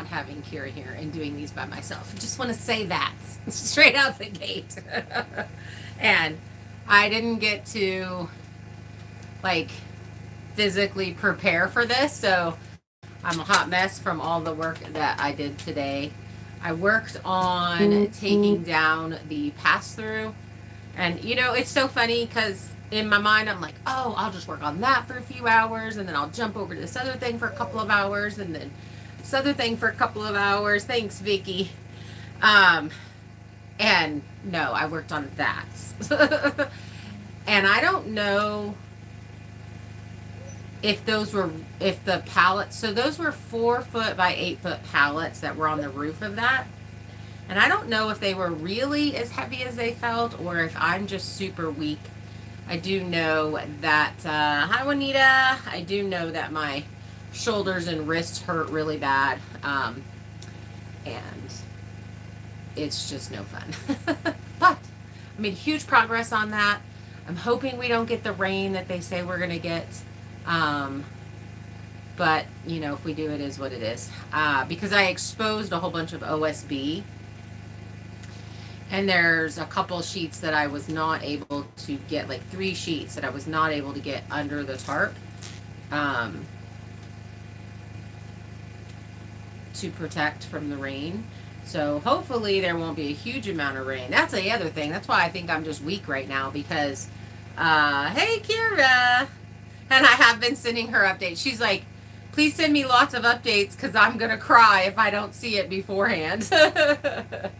having Kira here and doing these by myself. I just want to say that straight out the gate. And I didn't get to like physically prepare for this, so I'm a hot mess from all the work that I did today. I worked on taking down the pass through, and it's so funny because in my mind I'm like, oh, I'll just work on that for a few hours, and then I'll jump over to this other thing for a couple of hours, and then this other thing for a couple of hours. Thanks, Vicky. Um, and no, I worked on that. And I don't know if those were, if the pallets, so those were 4 foot by 8 foot pallets that were on the roof of that. And I don't know if they were really as heavy as they felt or if I'm just super weak. I do know that, hi Juanita, I do know that my shoulders and wrists hurt really bad. And it's just no fun. But I made huge progress on that. I'm hoping we don't get the rain that they say we're going to get. But, if we do, it is what it is. Because I exposed a whole bunch of OSB. And there's a couple sheets that I was not able to get, like 3 sheets that I was not able to get under the tarp. To protect from the rain. So hopefully there won't be a huge amount of rain. That's the other thing. That's why I think I'm just weak right now because, hey Kira. And I have been sending her updates. She's like, please send me lots of updates because I'm going to cry if I don't see it beforehand. I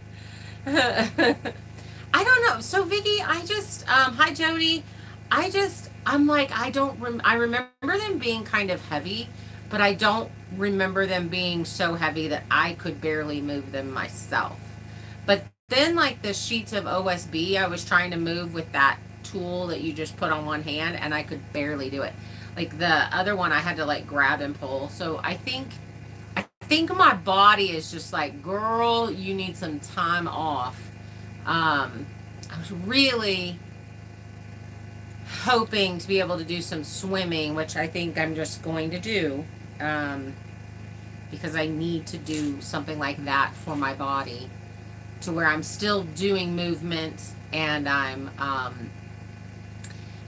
don't know. So Vicky, I just, hi Jody. I'm like, I remember them being kind of heavy, but I don't remember them being so heavy that I could barely move them myself. But then like the sheets of OSB, I was trying to move with that tool that you just put on one hand and I could barely do it. Like the other one I had to like grab and pull. So I think my body is just like, girl, you need some time off. I was really hoping to be able to do some swimming, which I think I'm just going to do. Because I need to do something like that for my body to where I'm still doing movement and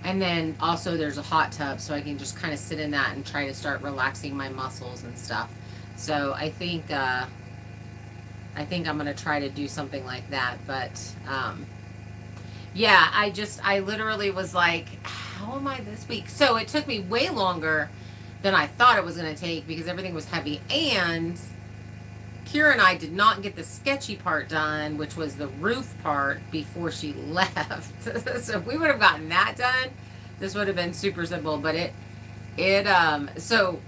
and then also there's a hot tub so I can just kind of sit in that and try to start relaxing my muscles and stuff. So I think I'm going to try to do something like that. But, yeah, I literally was like, how am I this week? So it took me way longer than I thought it was going to take because everything was heavy. And Kira and I did not get the sketchy part done, which was the roof part, before she left. So if we would have gotten that done, this would have been super simple. But so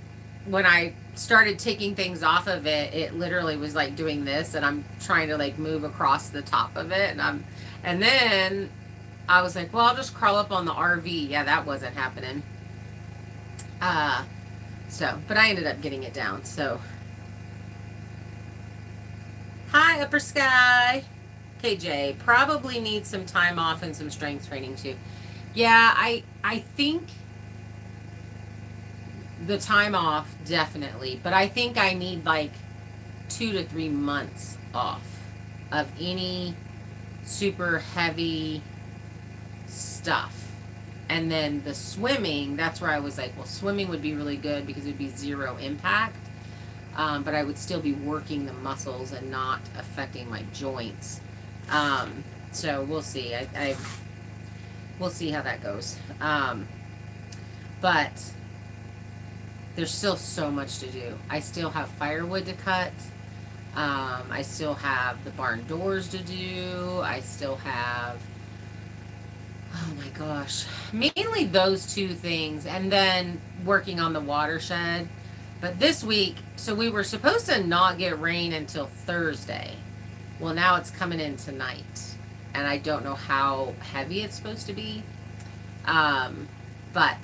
when I started taking things off of it, it literally was like doing this, and I'm trying to like move across the top of it, and then I was like, well, I'll just crawl up on the RV. Yeah, that wasn't happening. But I ended up getting it down. So, hi, Upper Sky. KJ probably needs some time off and some strength training too. Yeah, I think the time off definitely, but I think I need like 2 to 3 months off of any super heavy stuff. And then the swimming, that's where I was like, well, swimming would be really good because it would be 0 impact. But I would still be working the muscles and not affecting my joints. So we'll see. We'll see how that goes. But there's still so much to do. I still have firewood to cut. I still have the barn doors to do. I still have, oh my gosh, mainly those 2 things, and then working on the watershed. But this week, so we were supposed to not get rain until Thursday. Well, now it's coming in tonight, and I don't know how heavy it's supposed to be. But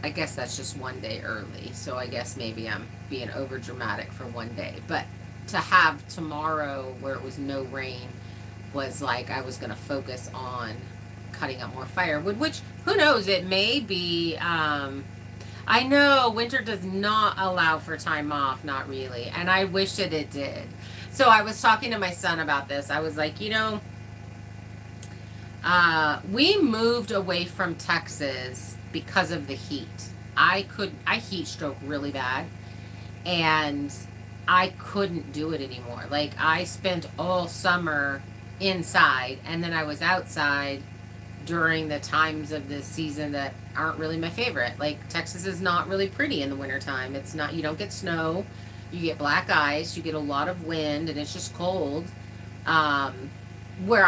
I guess that's just one day early, so I guess maybe I'm being over dramatic for one day. But to have tomorrow where it was no rain was like I was going to focus on cutting up more firewood, which who knows, it may be I know winter does not allow for time off, not really. And I wish that it did. So I was talking to my son about this. I was like, we moved away from Texas because of the heat. I heat stroke really bad, and I couldn't do it anymore. Like, I spent all summer inside, and then I was outside during the times of the season that aren't really my favorite. Like, Texas is not really pretty in the wintertime. It's not, you don't get snow, you get black ice, you get a lot of wind, and it's just cold. Um, where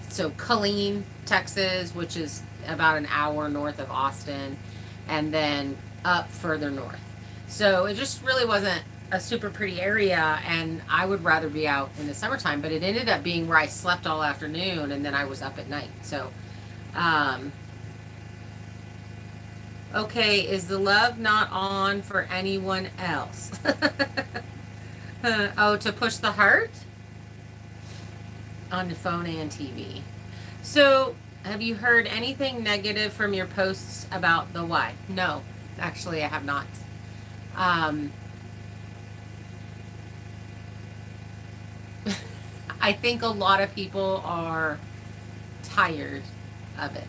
so Killeen, Texas, which is about an hour north of Austin, and then up further north. So it just really wasn't a super pretty area, and I would rather be out in the summertime, but it ended up being where I slept all afternoon and then I was up at night. So, um, okay, is the love not on for anyone else? Oh, to push the heart? On the phone and TV. So, have you heard anything negative from your posts about the why? No, actually, I have not. Um, I think a lot of people are tired of it.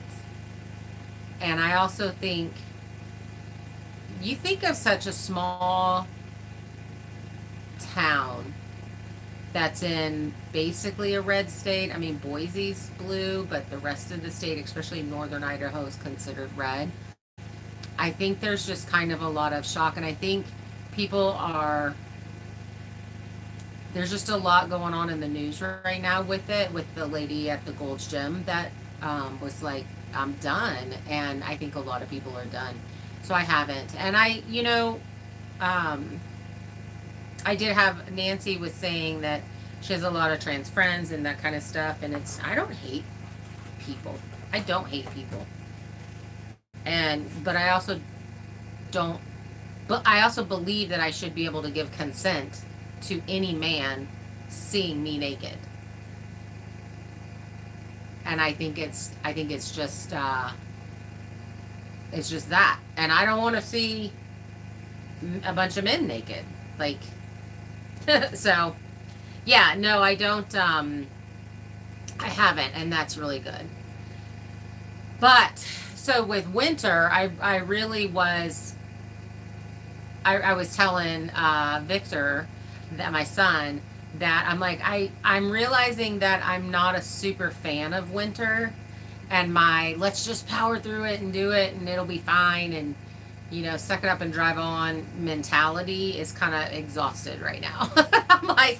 And I also think, you think of such a small town that's in basically a red state. I mean, Boise's blue, but the rest of the state, especially northern Idaho, is considered red. I think there's just kind of a lot of shock, and I think people are. There's just a lot going on in the news right now with it, with the lady at the Gold's Gym that was like, I'm done. And I think a lot of people are done. So I haven't. And um, I did have, Nancy was saying that she has a lot of trans friends and that kind of stuff. And I don't hate people. I don't hate people. But I also don't, but I also believe that I should be able to give consent to any man seeing me naked. And I think it's just that. And I don't want to see a bunch of men naked. Like, so, yeah, no, I don't, I haven't, and that's really good. But, so with winter, I really was, I was telling Victor, that my son, that I'm like, I'm realizing that I'm not a super fan of winter, and my let's just power through it and do it and it'll be fine, and suck it up and drive on mentality is kind of exhausted right now. I'm like,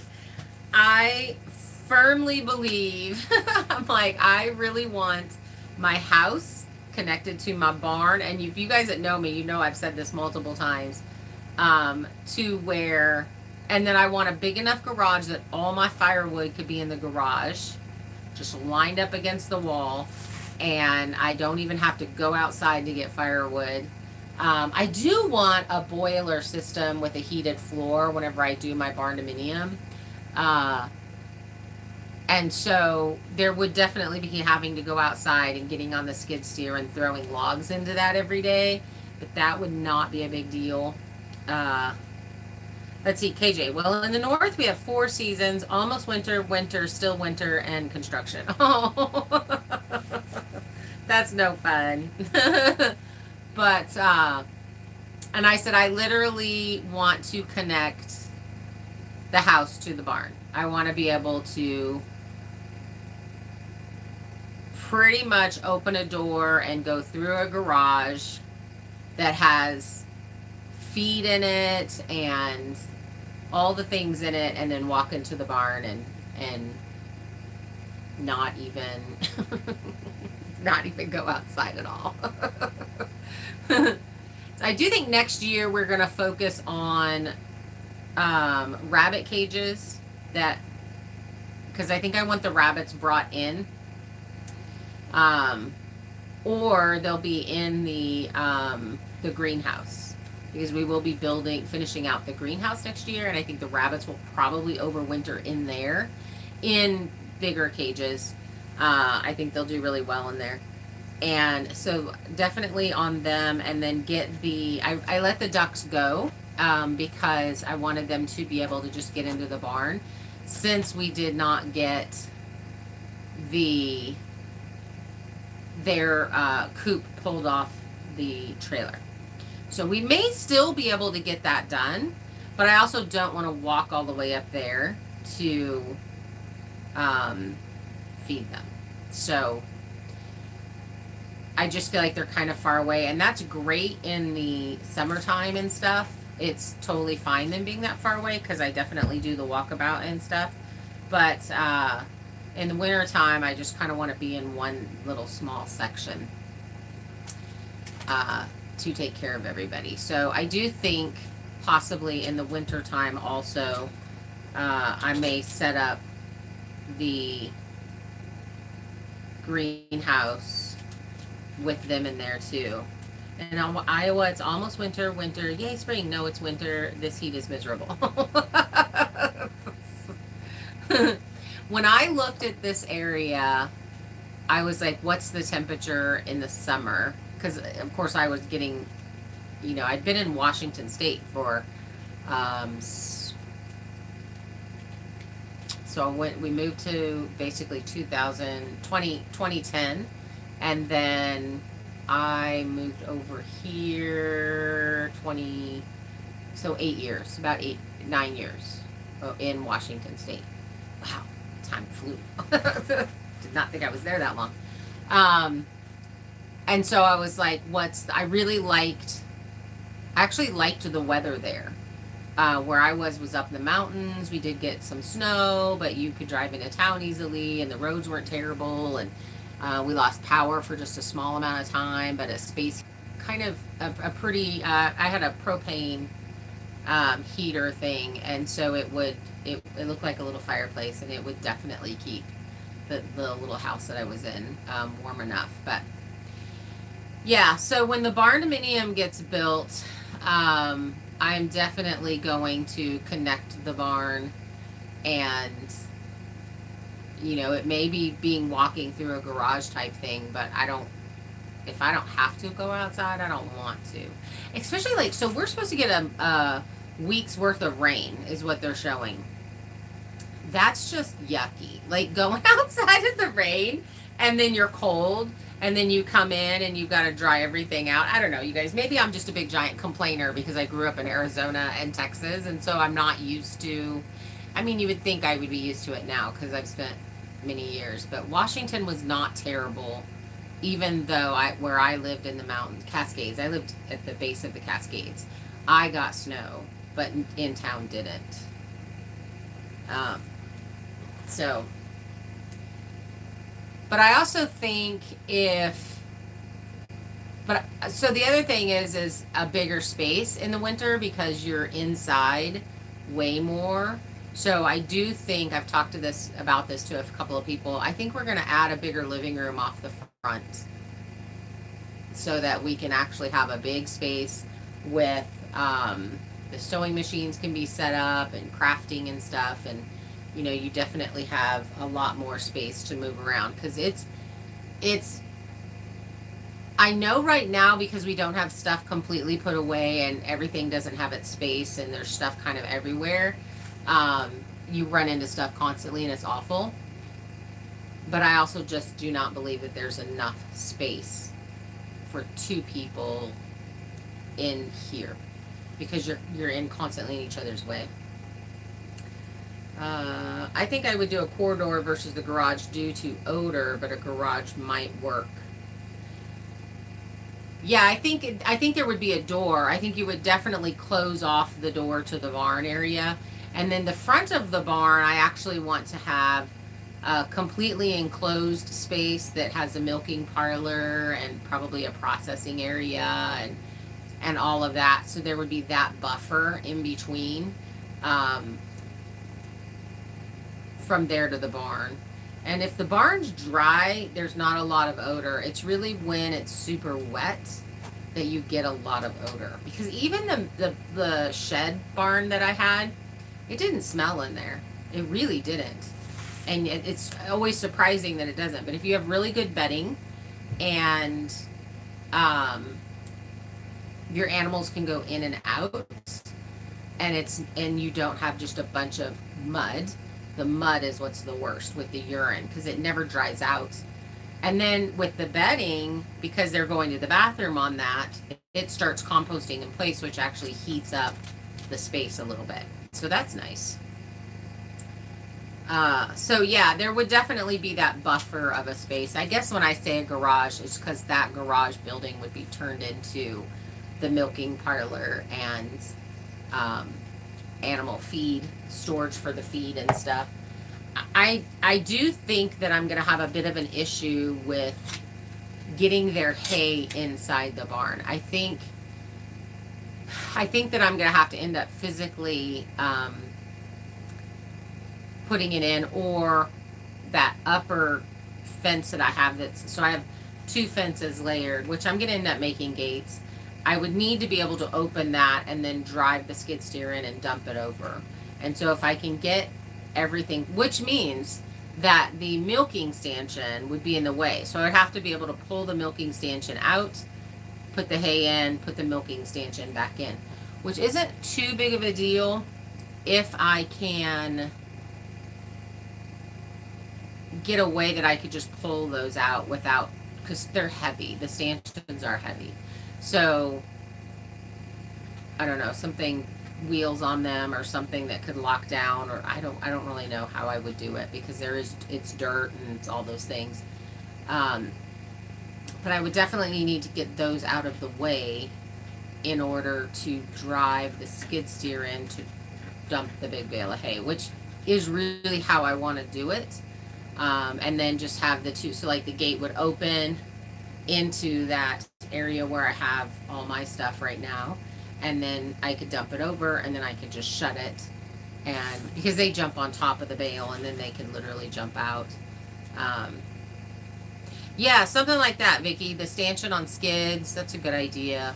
I firmly believe, I'm like, I really want my house connected to my barn, and if you guys that know me, I've said this multiple times, to where, and then I want a big enough garage that all my firewood could be in the garage, just lined up against the wall, and I don't even have to go outside to get firewood. I do want a boiler system with a heated floor whenever I do my barn dominium. And so there would definitely be having to go outside and getting on the skid steer and throwing logs into that every day, but that would not be a big deal. Let's see, KJ. Well, in the north, we have 4 seasons: almost winter, winter, still winter, and construction. Oh, that's no fun. But, and I said, I literally want to connect the house to the barn. I want to be able to pretty much open a door and go through a garage that has feed in it and all the things in it, and then walk into the barn and not even not even go outside at all. So I do think next year we're going to focus on rabbit cages, that because I think I want the rabbits brought in, or they'll be in the greenhouse, because we will be finishing out the greenhouse next year, and I think the rabbits will probably overwinter in there, in bigger cages. I think they'll do really well in there. And so definitely on them, and then get I let the ducks go, because I wanted them to be able to just get into the barn, since we did not get the their coop pulled off the trailer. So we may still be able to get that done, but I also don't want to walk all the way up there to feed them. So I just feel like they're kind of far away, and that's great in the summertime and stuff. It's totally fine them being that far away, because I definitely do the walkabout and stuff. But in the wintertime, I just kind of want to be in one little small section to take care of everybody. So I do think possibly in the wintertime also, I may set up the greenhouse with them in there too. And in Iowa, it's almost winter. Winter, yay, spring. No, it's winter. This heat is miserable. When I looked at this area, I was like, what's the temperature in the summer? Because, of course, I was getting, I'd been in Washington State for, so we moved to basically 2010, and then I moved over here 8 years, about 9 years in Washington State. Wow, time flew. Did not think I was there that long. And so I was like, I actually liked the weather there. Where I was up in the mountains. We did get some snow, but you could drive into town easily, and the roads weren't terrible, and we lost power for just a small amount of time, but a space, kind of a pretty, I had a propane heater thing, and so it looked like a little fireplace, and it would definitely keep the little house that I was in warm enough. But yeah, so when the barn dominium gets built, I'm definitely going to connect the barn, and it may be being walking through a garage type thing, but if I don't have to go outside, I don't want to. Especially so we're supposed to get a week's worth of rain is what they're showing. That's just yucky. Like going outside in the rain, and then you're cold, and then you come in and you've got to dry everything out. I don't know, you guys. Maybe I'm just a big giant complainer because I grew up in Arizona and Texas, and so I'm not used to. I mean, you would think I would be used to it now because I've spent many years. But Washington was not terrible, even though where I lived in the mountains, Cascades. I lived at the base of the Cascades. I got snow, but in town didn't. So. But I also think so the other thing is a bigger space in the winter because you're inside way more. So I do think I've talked about this to a couple of people. I think we're going to add a bigger living room off the front so that we can actually have a big space with the sewing machines can be set up and crafting and stuff, and you definitely have a lot more space to move around because it's I know right now, because we don't have stuff completely put away and everything doesn't have its space and there's stuff kind of everywhere, you run into stuff constantly and it's awful. But I also just do not believe that there's enough space for 2 people in here because you're in constantly in each other's way. I think I would do a corridor versus the garage due to odor, but a garage might work. Yeah, I think there would be a door. I think you would definitely close off the door to the barn area. And then the front of the barn, I actually want to have a completely enclosed space that has a milking parlor and probably a processing area and all of that. So there would be that buffer in between from there to the barn. And if the barn's dry, there's not a lot of odor. It's really when it's super wet that you get a lot of odor. Because even the shed barn that I had, it didn't smell in there. It really didn't. And it's always surprising that it doesn't. But if you have really good bedding and um, your animals can go in and out, and you don't have just a bunch of mud. The mud is what's the worst with the urine because it never dries out. And then with the bedding, because they're going to the bathroom on that, it starts composting in place, which actually heats up the space a little bit. So that's nice. So yeah, there would definitely be that buffer of a space. I guess when I say a garage, it's because that garage building would be turned into the milking parlor and um, animal feed storage for the feed and stuff. I do think that I'm going to have a bit of an issue with getting their hay inside the barn. I think that I'm going to have to end up physically putting it in, or that upper fence that I have. So I have two fences layered, which I'm going to end up making gates. I would need to be able to open that and then drive the skid steer in and dump it over. And so if I can get everything, which means that the milking stanchion would be in the way. So I would have to be able to pull the milking stanchion out, put the hay in, put the milking stanchion back in, which isn't too big of a deal if I can get a way that I could just pull those out without, because they're heavy. The stanchions are heavy. So I don't know, something, wheels on them or something that could lock down, or I don't really know how I would do it because it's dirt and it's all those things. But I would definitely need to get those out of the way in order to drive the skid steer in to dump the big bale of hay, which is really how I want to do it. And then just have the two, so like the gate would open into that area where I have all my stuff right now, and then I could dump it over, and then I could just shut it, and because they jump on top of the bale and then they can literally jump out. Yeah, something like that, Vicky. The stanchion on skids, that's a good idea.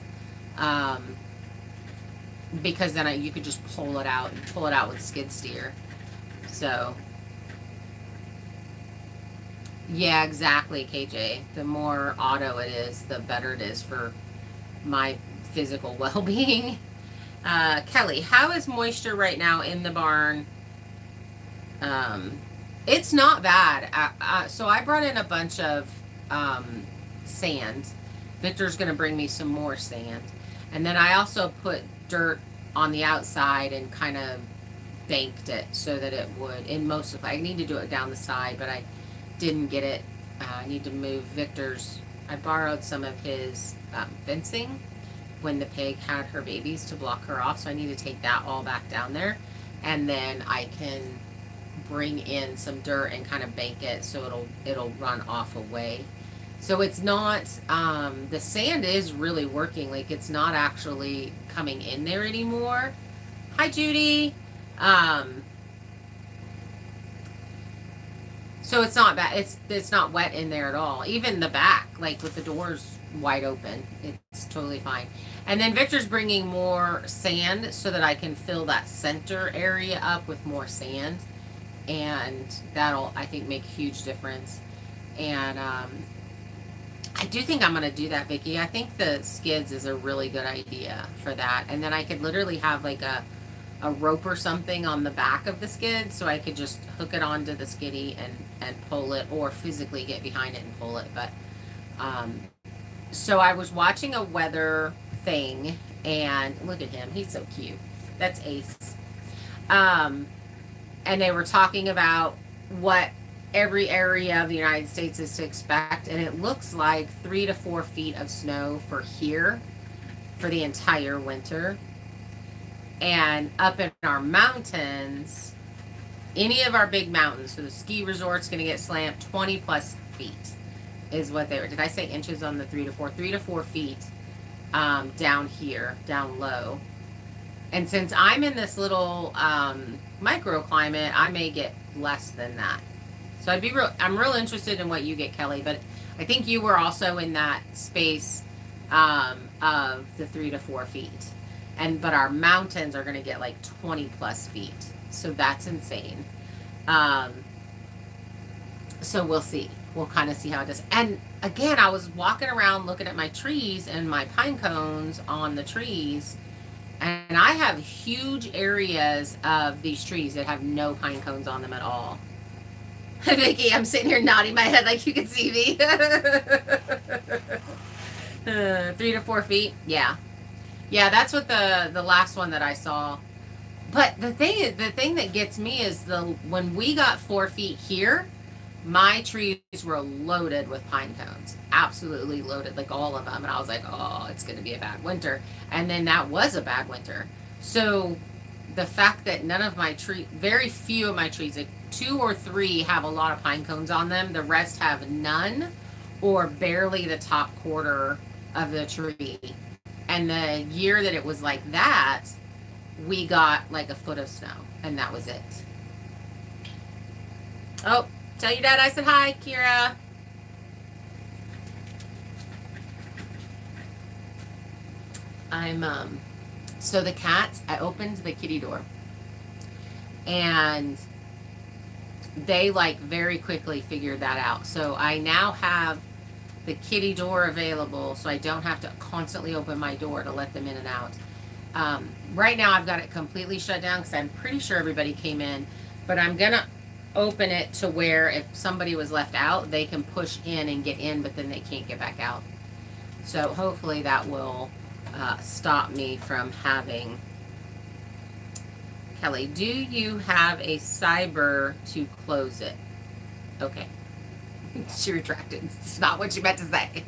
Because then you could just pull it out with skid steer. So yeah, exactly, KJ. The more auto it is, the better it is for my physical well-being. Kelly, how is moisture right now in the barn? It's not bad. So I brought in a bunch of sand. Victor's going to bring me some more sand. And then I also put dirt on the outside and kind of banked it so that it would, in most of, I need to do it down the side, but I didn't get it. I need to move Victor's. I borrowed some of his fencing when the pig had her babies to block her off, so I need to take that all back down there, and then I can bring in some dirt and kind of bank it so it'll run off away. So it's not the sand is really working, like it's not actually coming in there anymore. Hi, Judy. So it's not bad. It's not wet in there at all. Even the back, like with the doors wide open, it's totally fine. And then Victor's bringing more sand so that I can fill that center area up with more sand, and that'll, I think, make a huge difference. And I do think I'm going to do that, Vicky. I think the skids is a really good idea for that. And then I could literally have like a rope or something on the back of the skid, so I could just hook it onto the skiddy and pull it, or physically get behind it and pull it. But so I was watching a weather thing, and look at him, he's so cute. That's Ace. And they were talking about what every area of the United States is to expect, and it looks like 3 to 4 feet of snow for here for the entire winter. And up in our mountains, any of our big mountains, so the ski resort's going to get slammed 20 plus feet is what they were. Did I say inches on the 3 to 4? 3 to 4 feet down here, down low. And since I'm in this little microclimate, I may get less than that. So I'm real interested in what you get, Kelly, but I think you were also in that space of the 3 to 4 feet. But our mountains are going to get like 20 plus feet. So that's insane. So we'll see. we'll kind of see how it does. And again, I was walking around looking at my trees and my pine cones on the trees, and I have huge areas of these trees that have no pine cones on them at all. Vicky, I'm sitting here nodding my head like you can see me. 3 to 4 feet. Yeah. Yeah, that's what the last one that I saw. But the thing that gets me is when we got 4 feet here, my trees were loaded with pine cones, absolutely loaded, like all of them. And I was like, oh, it's going to be a bad winter. And then that was a bad winter. So the fact that very few of my trees, like 2 or 3 have a lot of pine cones on them. The rest have none or barely the top quarter of the tree. And the year that it was like that, we got like a foot of snow, and that was it. Oh, tell your dad I said hi, Kira. So the cats, I opened the kitty door, and they like very quickly figured that out. So I now have the kitty door available, so I don't have to constantly open my door to let them in and out. Right now I've got it completely shut down because I'm pretty sure everybody came in, but I'm gonna open it to where if somebody was left out, they can push in and get in, but then they can't get back out. So hopefully that will stop me from having... Kelly, do you have a cyber to close it? Okay. She retracted. It's not what she meant to say.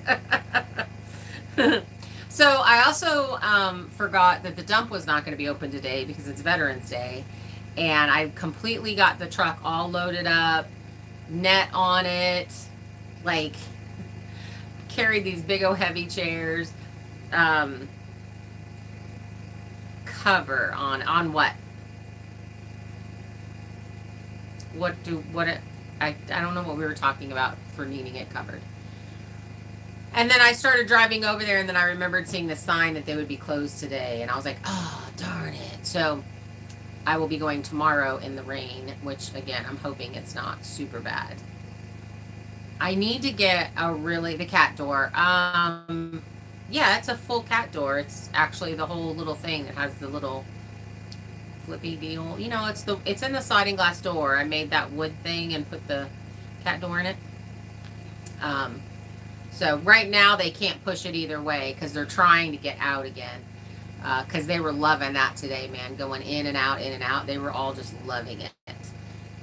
So I also forgot that the dump was not going to be open today because it's Veterans Day. And I completely got the truck all loaded up, net on it, like carried these big old heavy chairs. Cover on what? I don't know what we were talking about for needing it covered. And then I started driving over there, and then I remembered seeing the sign that they would be closed today, and I was like, oh, darn it. So I will be going tomorrow in the rain, which, again, I'm hoping it's not super bad. I need to get the cat door. Yeah, it's a full cat door. It's actually the whole little thing that has the little flippy deal. You know, it's in the sliding glass door. I made that wood thing and put the cat door in it. So right now they can't push it either way because they're trying to get out again. Because they were loving that today, man. Going in and out, in and out. They were all just loving it.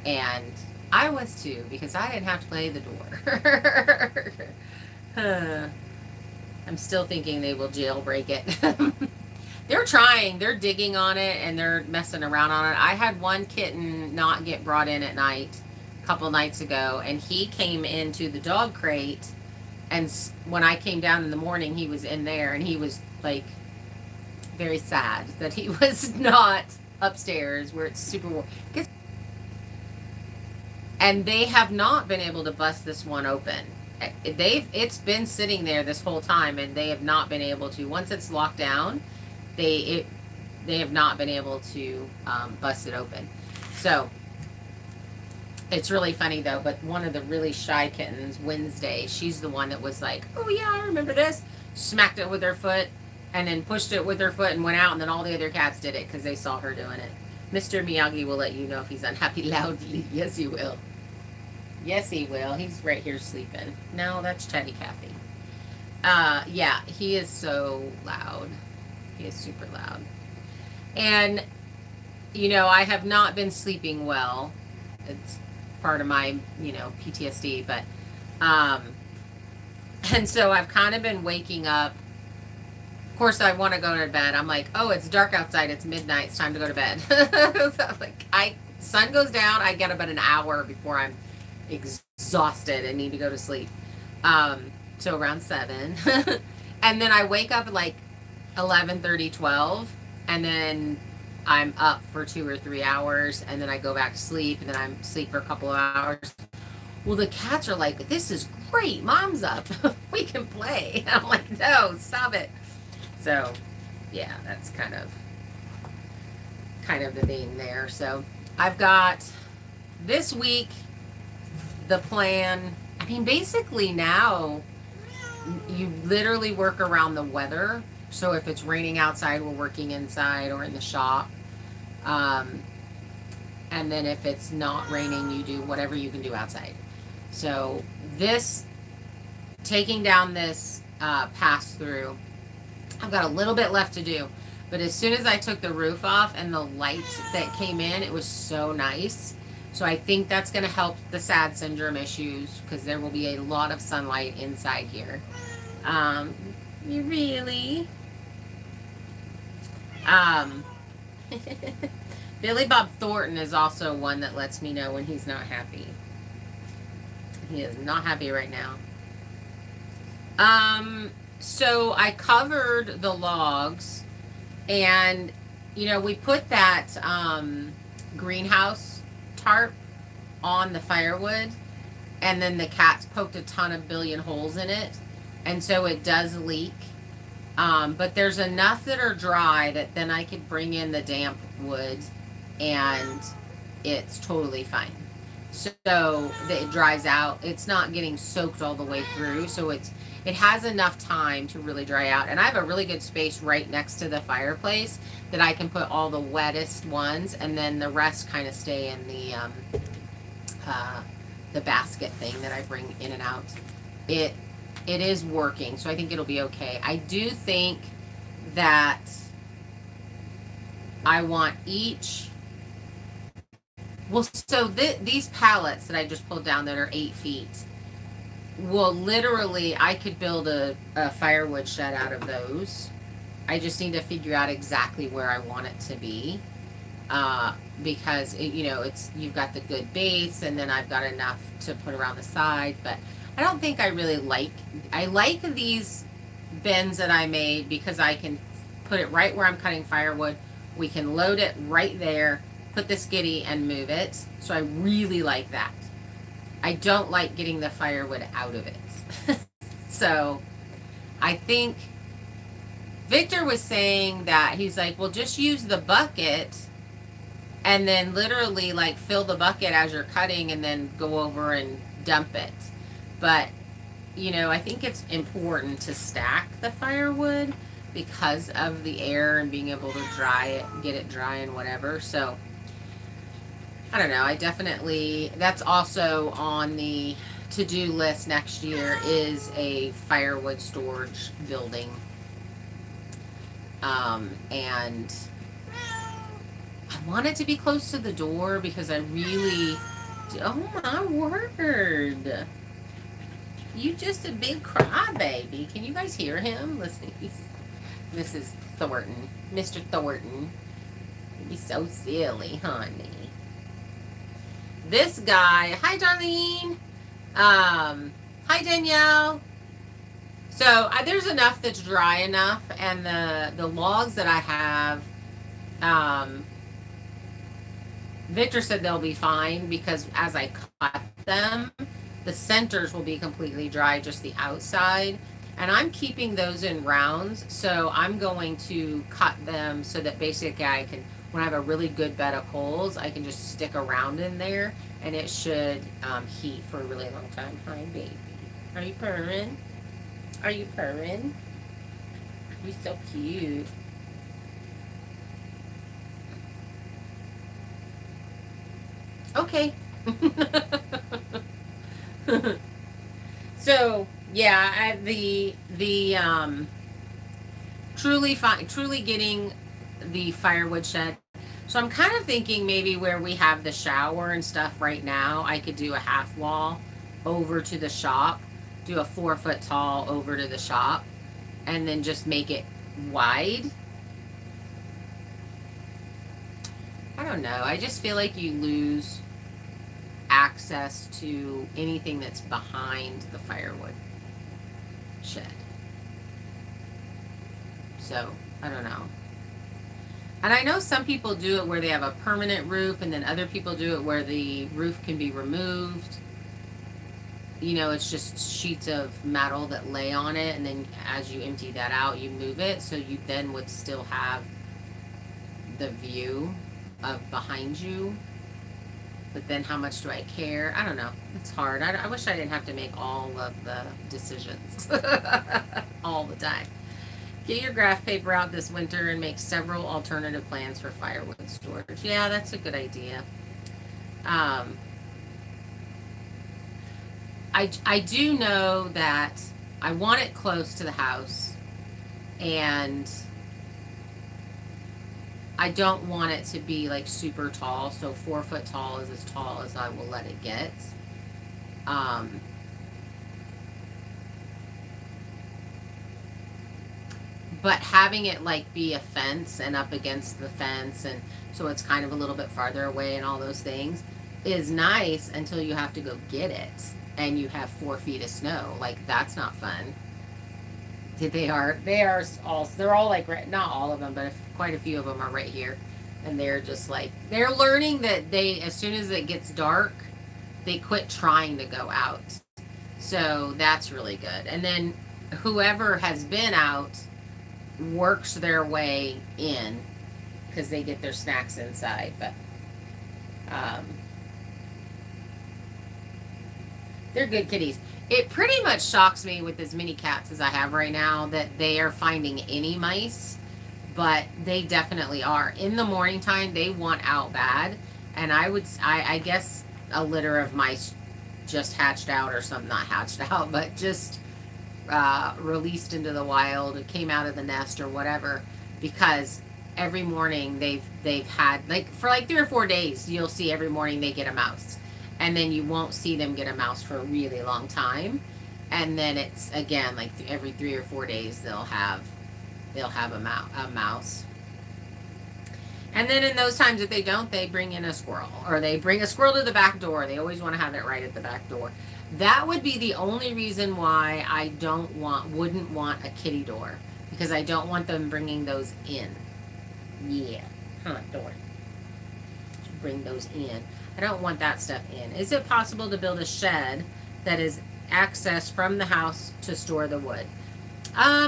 And I was too, because I didn't have to play the door. I'm still thinking they will jailbreak it. They're trying. They're digging on it, and they're messing around on it. I had one kitten not get brought in at night a couple nights ago, and he came into the dog crate, and when I came down in the morning, he was in there, and he was, like, very sad that he was not upstairs where it's super warm. And they have not been able to bust this one open. It's been sitting there this whole time, and they have not been able to. Once it's locked down, they have not been able to bust it open. So it's really funny though. But one of the really shy kittens, Wednesday, she's the one that was like, "Oh yeah, I remember this." Smacked it with her foot, and then pushed it with her foot and went out. And then all the other cats did it because they saw her doing it. Mr. Miyagi will let you know if he's unhappy loudly. Yes, he will. Yes, he will. He's right here sleeping. No, that's Chatty Cathy. Yeah, he is so loud. He is super loud. And, you know, I have not been sleeping well. It's part of my, PTSD. But, and so I've kind of been waking up. Of course, I want to go to bed. I'm like, oh, it's dark outside. It's midnight. It's time to go to bed. So sun goes down. I get about an hour before I'm exhausted and need to go to sleep. So around 7. And then I wake up at like 11:30, 12. And then I'm up for 2 or 3 hours. And then I go back to sleep. And then I'm asleep for a couple of hours. Well, the cats are like, this is great. Mom's up. We can play. And I'm like, no, stop it. So, yeah, that's kind of the thing there. So, I've got this week, the plan I mean, basically now you literally work around the weather. So if it's raining outside, we're working inside or in the shop. Um, and then if it's not raining, you do whatever you can do outside. So this, taking down this pass through, I've got a little bit left to do. But as soon as I took the roof off and the light that came in, it was so nice. So I think that's going to help the SAD syndrome issues because there will be a lot of sunlight inside here. You really? Billy Bob Thornton is also one that lets me know when he's not happy. He is not happy right now. So I covered the logs, and we put that greenhouse tarp on the firewood, and then the cats poked a ton of billion holes in it, and so it does leak. But there's enough that are dry that then I could bring in the damp wood and it's totally fine. So that it dries out. It's not getting soaked all the way through, so it has enough time to really dry out. And I have a really good space right next to the fireplace that I can put all the wettest ones, and then the rest kind of stay in the basket thing that I bring in and out. It is working, so I think it'll be okay. I do think that I want each. Well, so these pallets that I just pulled down that are 8 feet, well, literally, I could build a firewood shed out of those. I just need to figure out exactly where I want it to be, because you've got the good base, and then I've got enough to put around the side. But I don't think I really like. I like these bins that I made because I can put it right where I'm cutting firewood. We can load it right there, put the skiddy, and move it. So I really like that. I don't like getting the firewood out of it. So I think Victor was saying that he's like, well, just use the bucket and then literally like fill the bucket as you're cutting and then go over and dump it. But, I think it's important to stack the firewood because of the air and being able to dry it, get it dry and whatever. So I don't know. I definitely, that's also on the to-do list next year, is a firewood storage building. And I want it to be close to the door because I really, oh my word. You just a big crybaby. Can you guys hear him? Listen, he's Mrs. Thornton. Mr. Thornton. You'd be so silly, honey. This guy, hi Darlene. Hi Danielle. So there's enough that's dry enough, and the logs that I have, Victor said they'll be fine because as I cut them, the centers will be completely dry, just the outside. And I'm keeping those in rounds, so I'm going to cut them so that basically I can, when I have a really good bed of coals, I can just stick around in there, and it should heat for a really long time. Hi, baby. Are you purring? Are you purring? You're so cute. Okay. So yeah, truly getting the firewood shed. So I'm kind of thinking maybe where we have the shower and stuff right now, I could do a half wall over to the shop, do a 4-foot tall over to the shop, and then just make it wide. I don't know. I just feel like you lose access to anything that's behind the firewood shed. So, I don't know. And I know some people do it where they have a permanent roof, and then other people do it where the roof can be removed. It's just sheets of metal that lay on it, and then as you empty that out, you move it, so you then would still have the view of behind you. But then how much do I care? I don't know. It's hard. I wish I didn't have to make all of the decisions all the time. Get your graph paper out this winter and make several alternative plans for firewood storage. Yeah, that's a good idea. Um, I do know that I want it close to the house, and I don't want it to be like super tall. So 4 foot tall is as tall as I will let it get. Um, but having it like be a fence and up against the fence, and so it's kind of a little bit farther away and all those things is nice until you have to go get it and you have 4 feet of snow. Like, that's not fun. They're all like, not all of them, but quite a few of them are right here. And they're just like, they're learning that as soon as it gets dark, they quit trying to go out. So that's really good. And then whoever has been out works their way in because they get their snacks inside. But they're good kitties. It pretty much shocks me with as many cats as I have right now that they are finding any mice, but they definitely are. In the morning time, they want out bad, and I guess a litter of mice just hatched out or something, not hatched out, but just released into the wild, it came out of the nest or whatever, because every morning they've had, like, for like 3 or 4 days, you'll see every morning they get a mouse. And then you won't see them get a mouse for a really long time. And then it's, again, like every 3 or 4 days they'll have a mouse. And then in those times, if they don't, they bring in a squirrel. Or they bring a squirrel to the back door. They always want to have it right at the back door. That would be the only reason why I wouldn't want a kitty door. Because I don't want them bringing those in. Yeah. Door. Bring those in. I don't want that stuff in. Is it possible to build a shed that is accessed from the house to store the wood?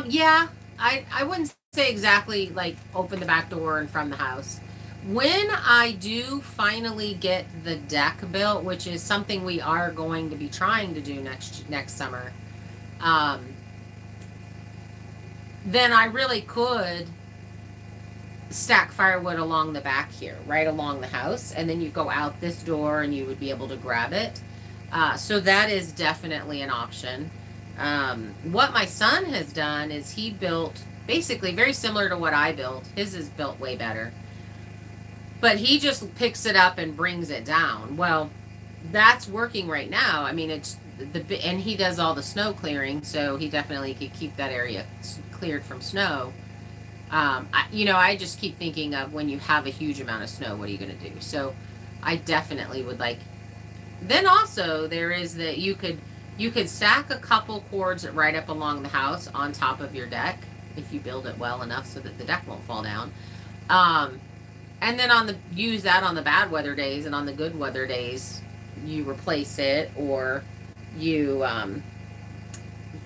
Yeah. I wouldn't say exactly like open the back door and from the house. When I do finally get the deck built, which is something we are going to be trying to do next summer, then I really could stack firewood along the back here, right along the house, and then you go out this door and you would be able to grab it. So that is definitely an option. What my son has done is he built basically very similar to what I built. His is built way better. But he just picks it up and brings it down. Well, that's working right now. I mean, and he does all the snow clearing, so he definitely could keep that area cleared from snow. I just keep thinking of when you have a huge amount of snow, what are you going to do? So I definitely would like. Then also there is that you could stack a couple cords right up along the house on top of your deck if you build it well enough so that the deck won't fall down. And then use that on the bad weather days, and on the good weather days you replace it, or you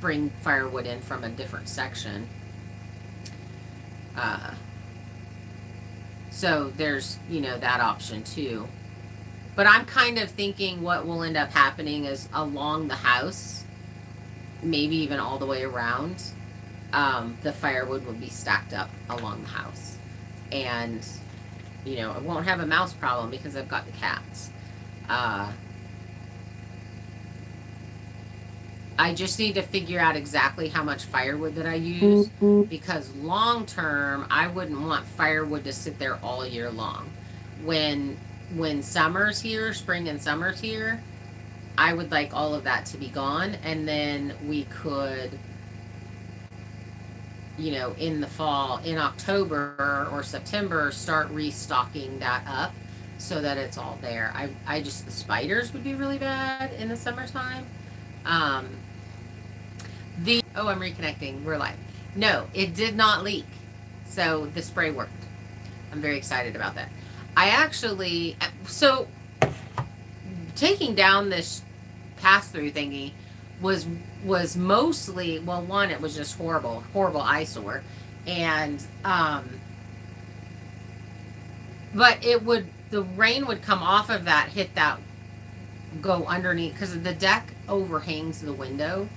bring firewood in from a different section. So there's, that option too. But I'm kind of thinking what will end up happening is along the house, maybe even all the way around, the firewood will be stacked up along the house. And, I won't have a mouse problem because I've got the cats. I just need to figure out exactly how much firewood that I use, because long term, I wouldn't want firewood to sit there all year long. When summer's here, spring and summer's here, I would like all of that to be gone, and then we could, in the fall, in October or September, start restocking that up so that it's all there. The spiders would be really bad in the summertime. I'm reconnecting. We're live. No, it did not leak. So the spray worked. I'm very excited about that. So taking down this pass-through thingy was mostly, well, one, it was just horrible eyesore. And, but the rain would come off of that, hit that, go underneath, because the deck overhangs the window,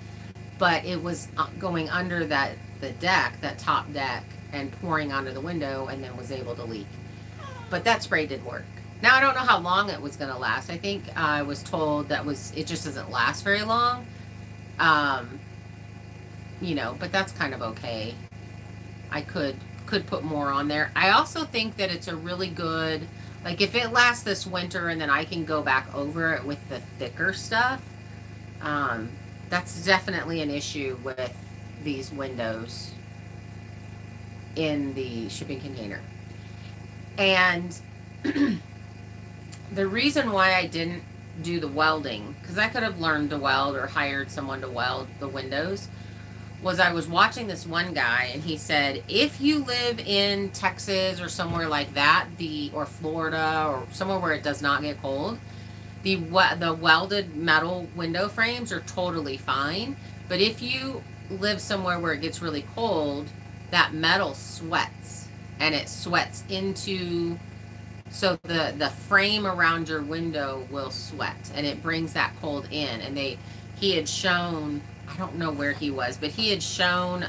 but it was going under the deck, that top deck, and pouring onto the window, and then was able to leak. But that spray did work. Now I don't know how long it was going to last. I think I was told it just doesn't last very long. But that's kind of okay. I could put more on there. I also think that it's a really good, like if it lasts this winter and then I can go back over it with the thicker stuff. That's definitely an issue with these windows in the shipping container. And the reason why I didn't do the welding, because I could have learned to weld or hired someone to weld the windows, was I was watching this one guy and he said, if you live in Texas or somewhere like that, or Florida or somewhere where it does not get cold, the welded metal window frames are totally fine. But if you live somewhere where it gets really cold, that metal sweats, and it sweats into, so the frame around your window will sweat, and it brings that cold in. And he had shown, I don't know where he was, but he had shown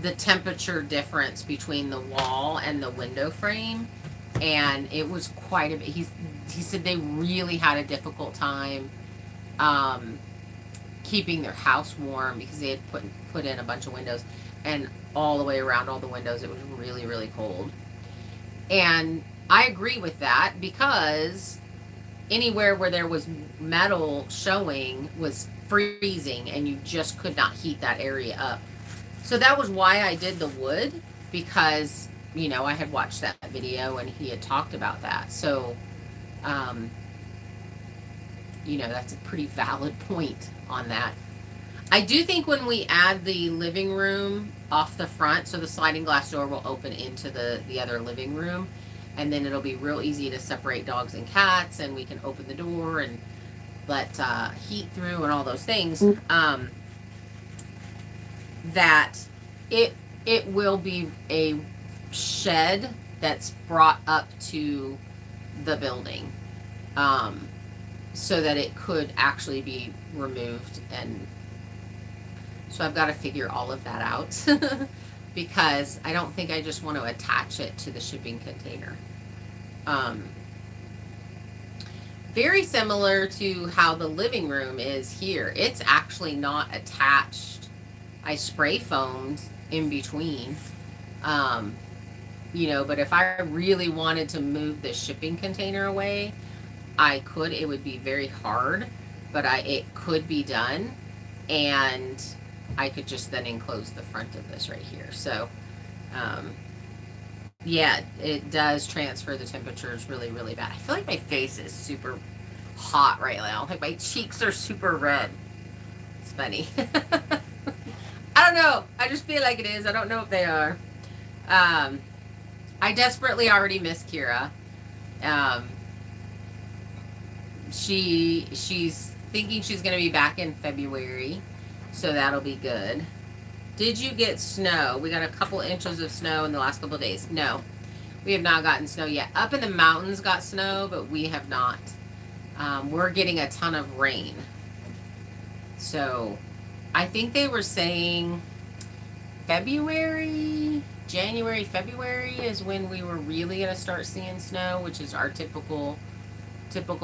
the temperature difference between the wall and the window frame, and it was quite a bit. He said they really had a difficult time keeping their house warm because they had put in a bunch of windows, and all the way around all the windows it was really, really cold. And I agree with that, because anywhere where there was metal showing was freezing, and you just could not heat that area up. So that was why I did the wood, because I had watched that video and he had talked about that. So that's a pretty valid point on that. I do think when we add the living room off the front, so the sliding glass door will open into the other living room, and then it'll be real easy to separate dogs and cats, and we can open the door and let heat through and all those things. That it will be a shed that's brought up to the building, so that it could actually be removed. And so I've got to figure all of that out because I don't think I just want to attach it to the shipping container. Very similar to how the living room is here. It's actually not attached. I spray foamed in between. But if I really wanted to move the shipping container away, I could. It would be very hard, but it could be done. And I could just then enclose the front of this right here. So, yeah, it does transfer the temperatures really, really bad. I feel like my face is super hot right now. Like my cheeks are super red. It's funny. I don't know. I just feel like it is. I don't know if they are. I desperately already miss Kira. She's thinking she's going to be back in February, so that'll be good. Did you get snow? We got a couple inches of snow in the last couple of days. No, we have not gotten snow yet. Up in the mountains got snow, but we have not. We're getting a ton of rain. So I think they were saying January, February is when we were really going to start seeing snow, which is our typical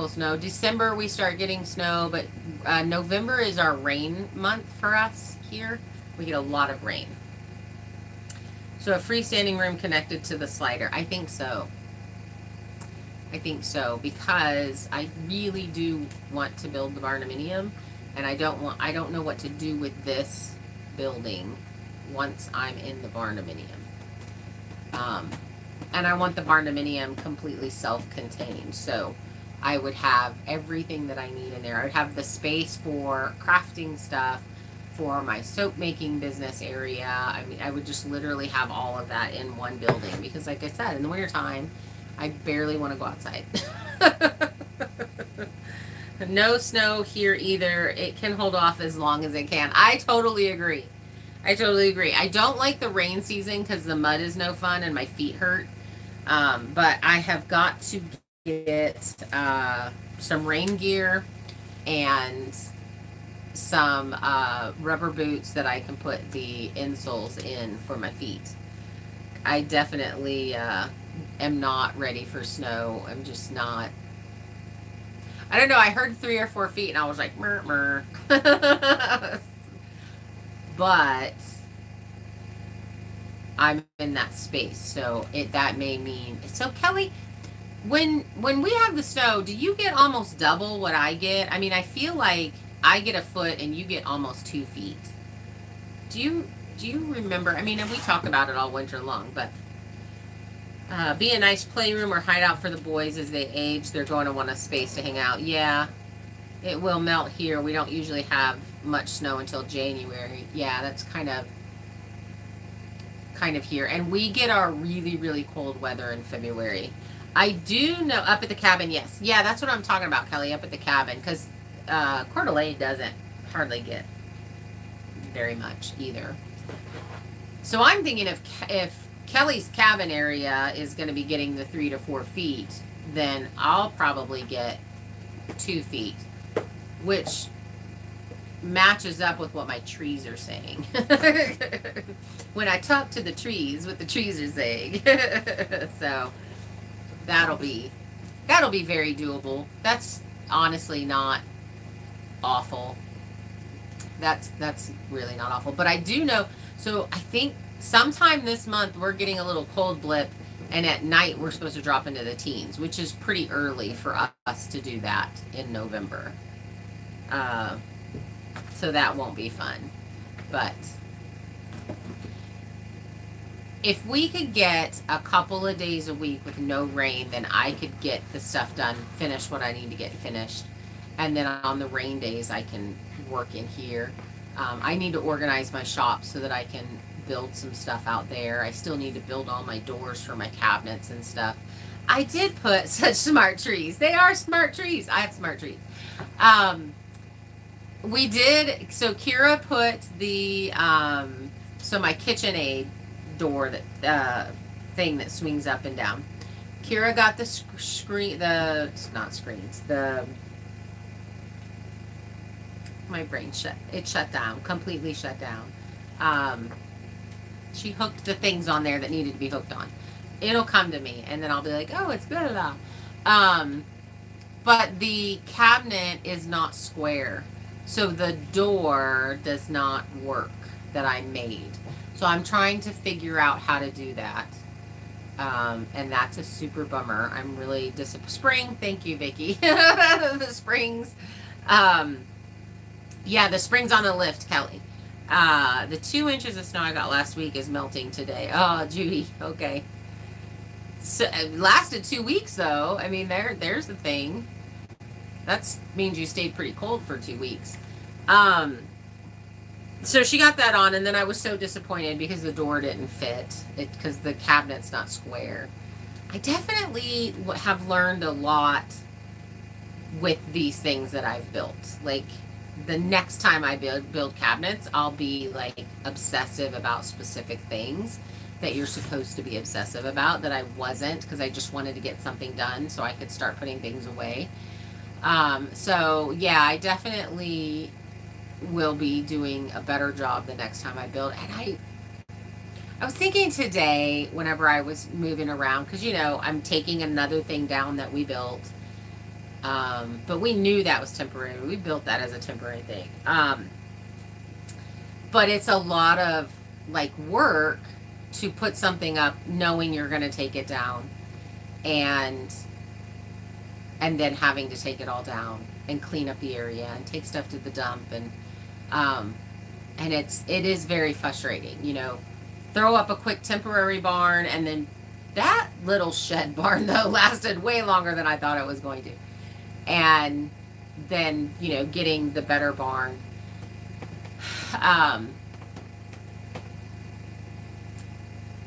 snow. December we start getting snow, but November is our rain month for us here. We get a lot of rain. So a freestanding room connected to the slider. I think so. Because I really do want to build the barndominium, and I don't know what to do with this building once I'm in the barndominium. And I want the barndominium completely self-contained. So I would have everything that I need in there. I would have the space for crafting stuff, for my soap making business area. I mean, I would just literally have all of that in one building, because like I said, in the wintertime, I barely want to go outside. No snow here either. It can hold off as long as it can. I totally agree. I don't like the rain season because the mud is no fun and my feet hurt. But I have got to get some rain gear and some rubber boots that I can put the insoles in for my feet. I definitely am not ready for snow. I'm just not. I don't know. I heard 3 or 4 feet and I was like, mer, mer. But I'm in that space. So that may mean. So Kelly, when we have the snow, do you get almost double what I get? I mean, I feel like I get a foot and you get almost 2 feet. Do you remember? I mean, and we talk about it all winter long, but be a nice playroom or hideout for the boys as they age. They're going to want a space to hang out. Yeah, it will melt here. We don't usually have much snow until January. Yeah, that's kind of here. And we get our really, really cold weather in February. I do know up at the cabin, yes. Yeah, that's what I'm talking about, Kelly, up at the cabin. Because Coeur d'Alene doesn't hardly get very much either. So I'm thinking if Kelly's cabin area is going to be getting the 3 to 4 feet, then I'll probably get 2 feet, which matches up with what my trees are saying. When I talk to the trees, what the trees are saying. So that'll be very doable. That's honestly not awful. That's really not awful. But I do know, so I think sometime this month we're getting a little cold blip, and at night we're supposed to drop into the teens, which is pretty early for us to do that in November. So that won't be fun. But if we could get a couple of days a week with no rain, then I could get the stuff done, finish what I need to get finished. And then on the rain days, I can work in here. I need to organize my shop so that I can build some stuff out there. I still need to build all my doors for my cabinets and stuff. I did put such smart trees. They are smart trees. I have smart trees. We did, so Kira put the, so my KitchenAid door, that thing that swings up and down. Kira got the screen, not screens, my brain shut down, completely shut down. She hooked the things on there that needed to be hooked on. It'll come to me, and then I'll be like, oh, it's blah, blah, blah. But the cabinet is not square. So the door does not work that I made. So I'm trying to figure out how to do that. And that's a super bummer. I'm really disappointed. Spring, thank you, Vicki. The springs. Yeah, the spring's on the lift, Kelly. The 2 inches of snow I got last week is melting today. Oh, Judy, okay. So it lasted 2 weeks, though. I mean, there's the thing. That means you stayed pretty cold for 2 weeks. So she got that on, and then I was so disappointed because the door didn't fit, because the cabinet's not square. I definitely have learned a lot with these things that I've built. Like, the next time I build cabinets, I'll be like obsessive about specific things that you're supposed to be obsessive about that I wasn't, because I just wanted to get something done so I could start putting things away. So yeah, I definitely will be doing a better job the next time I build. And I was thinking today, whenever I was moving around, because I'm taking another thing down that we built, but we knew that was temporary. We built that as a temporary thing. But it's a lot of like work to put something up knowing you're going to take it down, and then having to take it all down and clean up the area and take stuff to the dump, and it is very frustrating. Throw up a quick temporary barn, and then that little shed barn though lasted way longer than I thought it was going to, and then getting the better barn.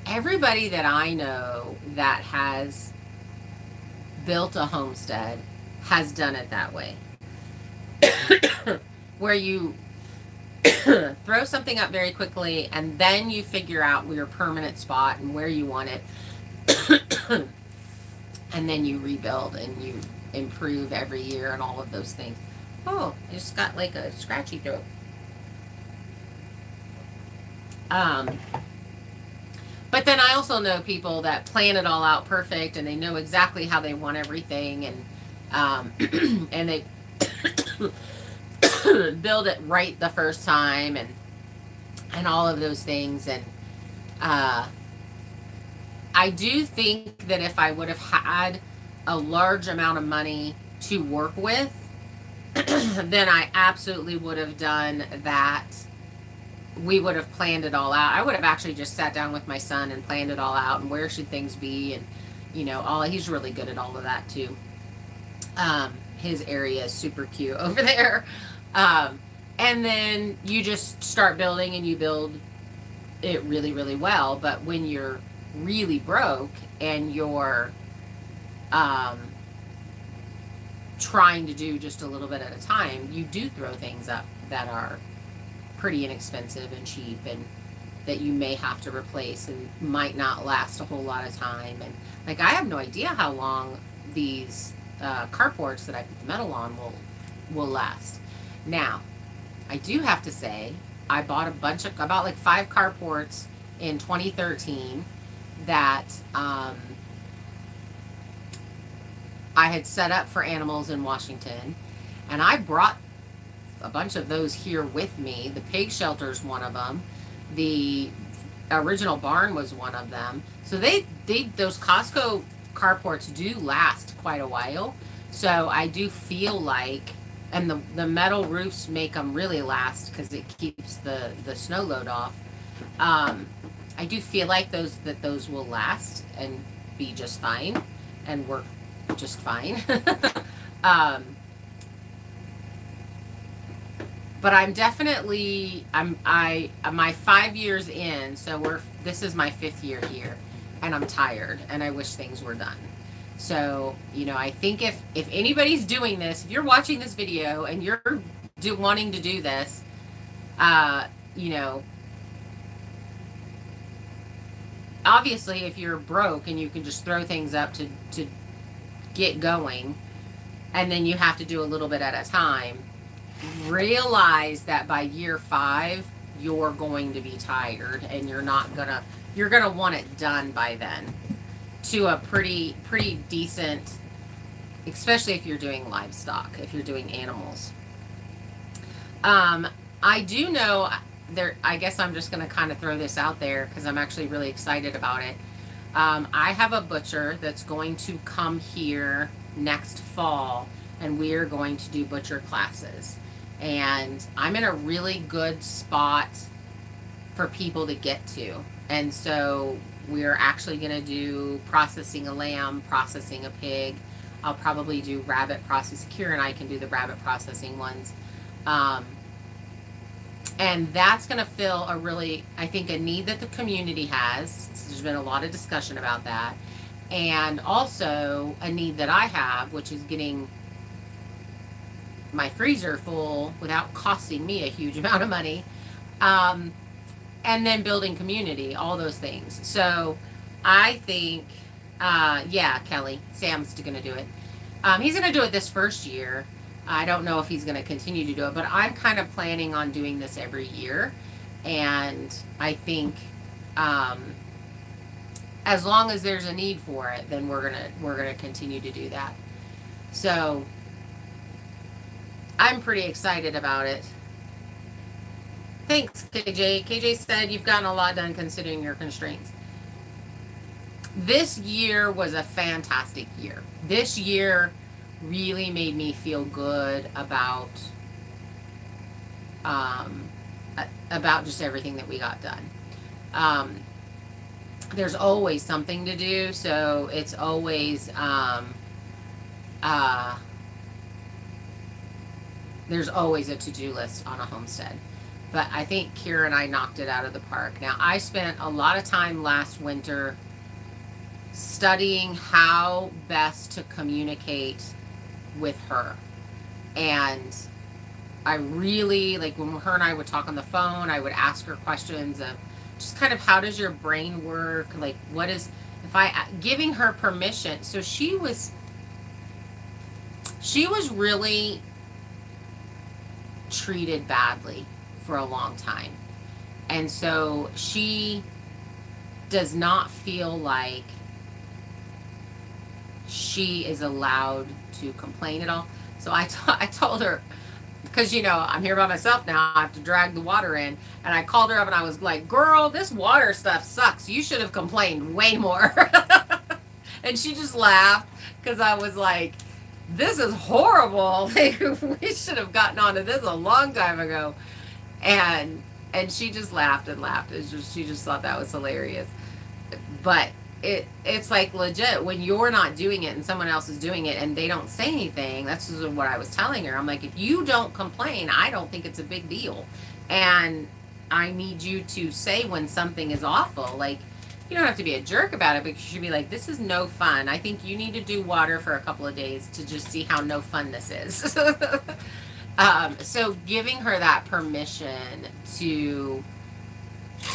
Everybody that I know that has built a homestead has done it that way. Where you throw something up very quickly, and then you figure out your permanent spot and where you want it. And then you rebuild and you improve every year and all of those things. Oh, I just got like a scratchy throat. Um, but then I also know people that plan it all out perfect and they know exactly how they want everything, and and they build it right the first time, and all of those things. And uh, I do think that if I would have had a large amount of money to work with, then I absolutely would have done that. We would have planned it all out. I would have actually just sat down with my son and planned it all out, and where should things be, and all. He's really good at all of that too. His area is super cute over there. And then you just start building, and you build it really, really well. But when you're really broke and you're trying to do just a little bit at a time, you do throw things up that are pretty inexpensive and cheap, and that you may have to replace and might not last a whole lot of time. And like, I have no idea how long these carports that I put the metal on will last. Now, I do have to say, I bought like 5 carports in 2013 that I had set up for animals in Washington, and I brought a bunch of those here with me. The pig shelter's one of them. The original barn was one of them. So those Costco carports do last quite a while. So I do feel like, and the metal roofs make them really last because it keeps the snow load off. I do feel like those will last and be just fine and work just fine. But I'm definitely, my 5 years in, so this is my 5th year here, and I'm tired, and I wish things were done. So, I think if anybody's doing this, if you're watching this video and you're wanting to do this, obviously if you're broke and you can just throw things up to get going, and then you have to do a little bit at a time, realize that by year 5 you're going to be tired, and you're gonna want it done by then to a pretty decent, especially if you're doing livestock, if you're doing animals. I do know I guess I'm just gonna kind of throw this out there because I'm actually really excited about it. I have a butcher that's going to come here next fall, and we are going to do butcher classes. And I'm in a really good spot for people to get to. And so we're actually going to do processing a lamb, processing a pig. I'll probably do rabbit processing. Kira and I can do the rabbit processing ones. And that's going to fill I think, a need that the community has. There's been a lot of discussion about that. And also a need that I have, which is getting my freezer full without costing me a huge amount of money. And then building community, all those things. So I think, Kelly, Sam's going to do it. He's going to do it this first year. I don't know if he's going to continue to do it, but I'm kind of planning on doing this every year. And I think, as long as there's a need for it, then we're going to continue to do that. So I'm pretty excited about it. Thanks, KJ. KJ said you've gotten a lot done considering your constraints. This year was a fantastic year. This year really made me feel good about just everything that we got done. There's always something to do, so it's always there's always a to-do list on a homestead. But I think Kira and I knocked it out of the park. Now, I spent a lot of time last winter studying how best to communicate with her. And I really, like, when her and I would talk on the phone, I would ask her questions of just kind of, how does your brain work? Like, if by giving her permission. So she was really treated badly for a long time. And so she does not feel like she is allowed to complain at all. So I told her, because, I'm here by myself now. I have to drag the water in. And I called her up and I was like, girl, this water stuff sucks. You should have complained way more. And she just laughed because I was like, this is horrible. Like, we should have gotten onto this a long time ago. And she just laughed and laughed. She just thought that was hilarious. But it's like legit when you're not doing it and someone else is doing it and they don't say anything. That's just what I was telling her. I'm like, if you don't complain, I don't think it's a big deal. And I need you to say when something is awful. Like, you don't have to be a jerk about it, but you should be like, this is no fun. I think you need to do water for a couple of days to just see how no fun this is. So giving her that permission to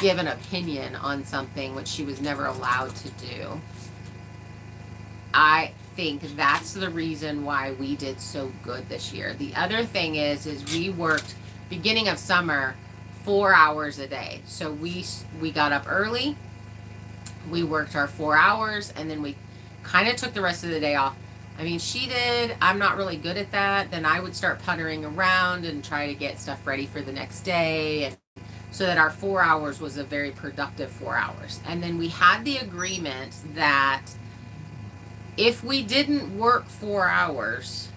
give an opinion on something which she was never allowed to do, I think that's the reason why we did so good this year. The other thing is we worked beginning of summer 4 hours a day. So we got up early, we worked our 4 hours, and then we kind of took the rest of the day off. I mean, she did. I'm not really good at that. Then I would start puttering around and try to get stuff ready for the next day, and so that our 4 hours was a very productive 4 hours. And then we had the agreement that if we didn't work 4 hours,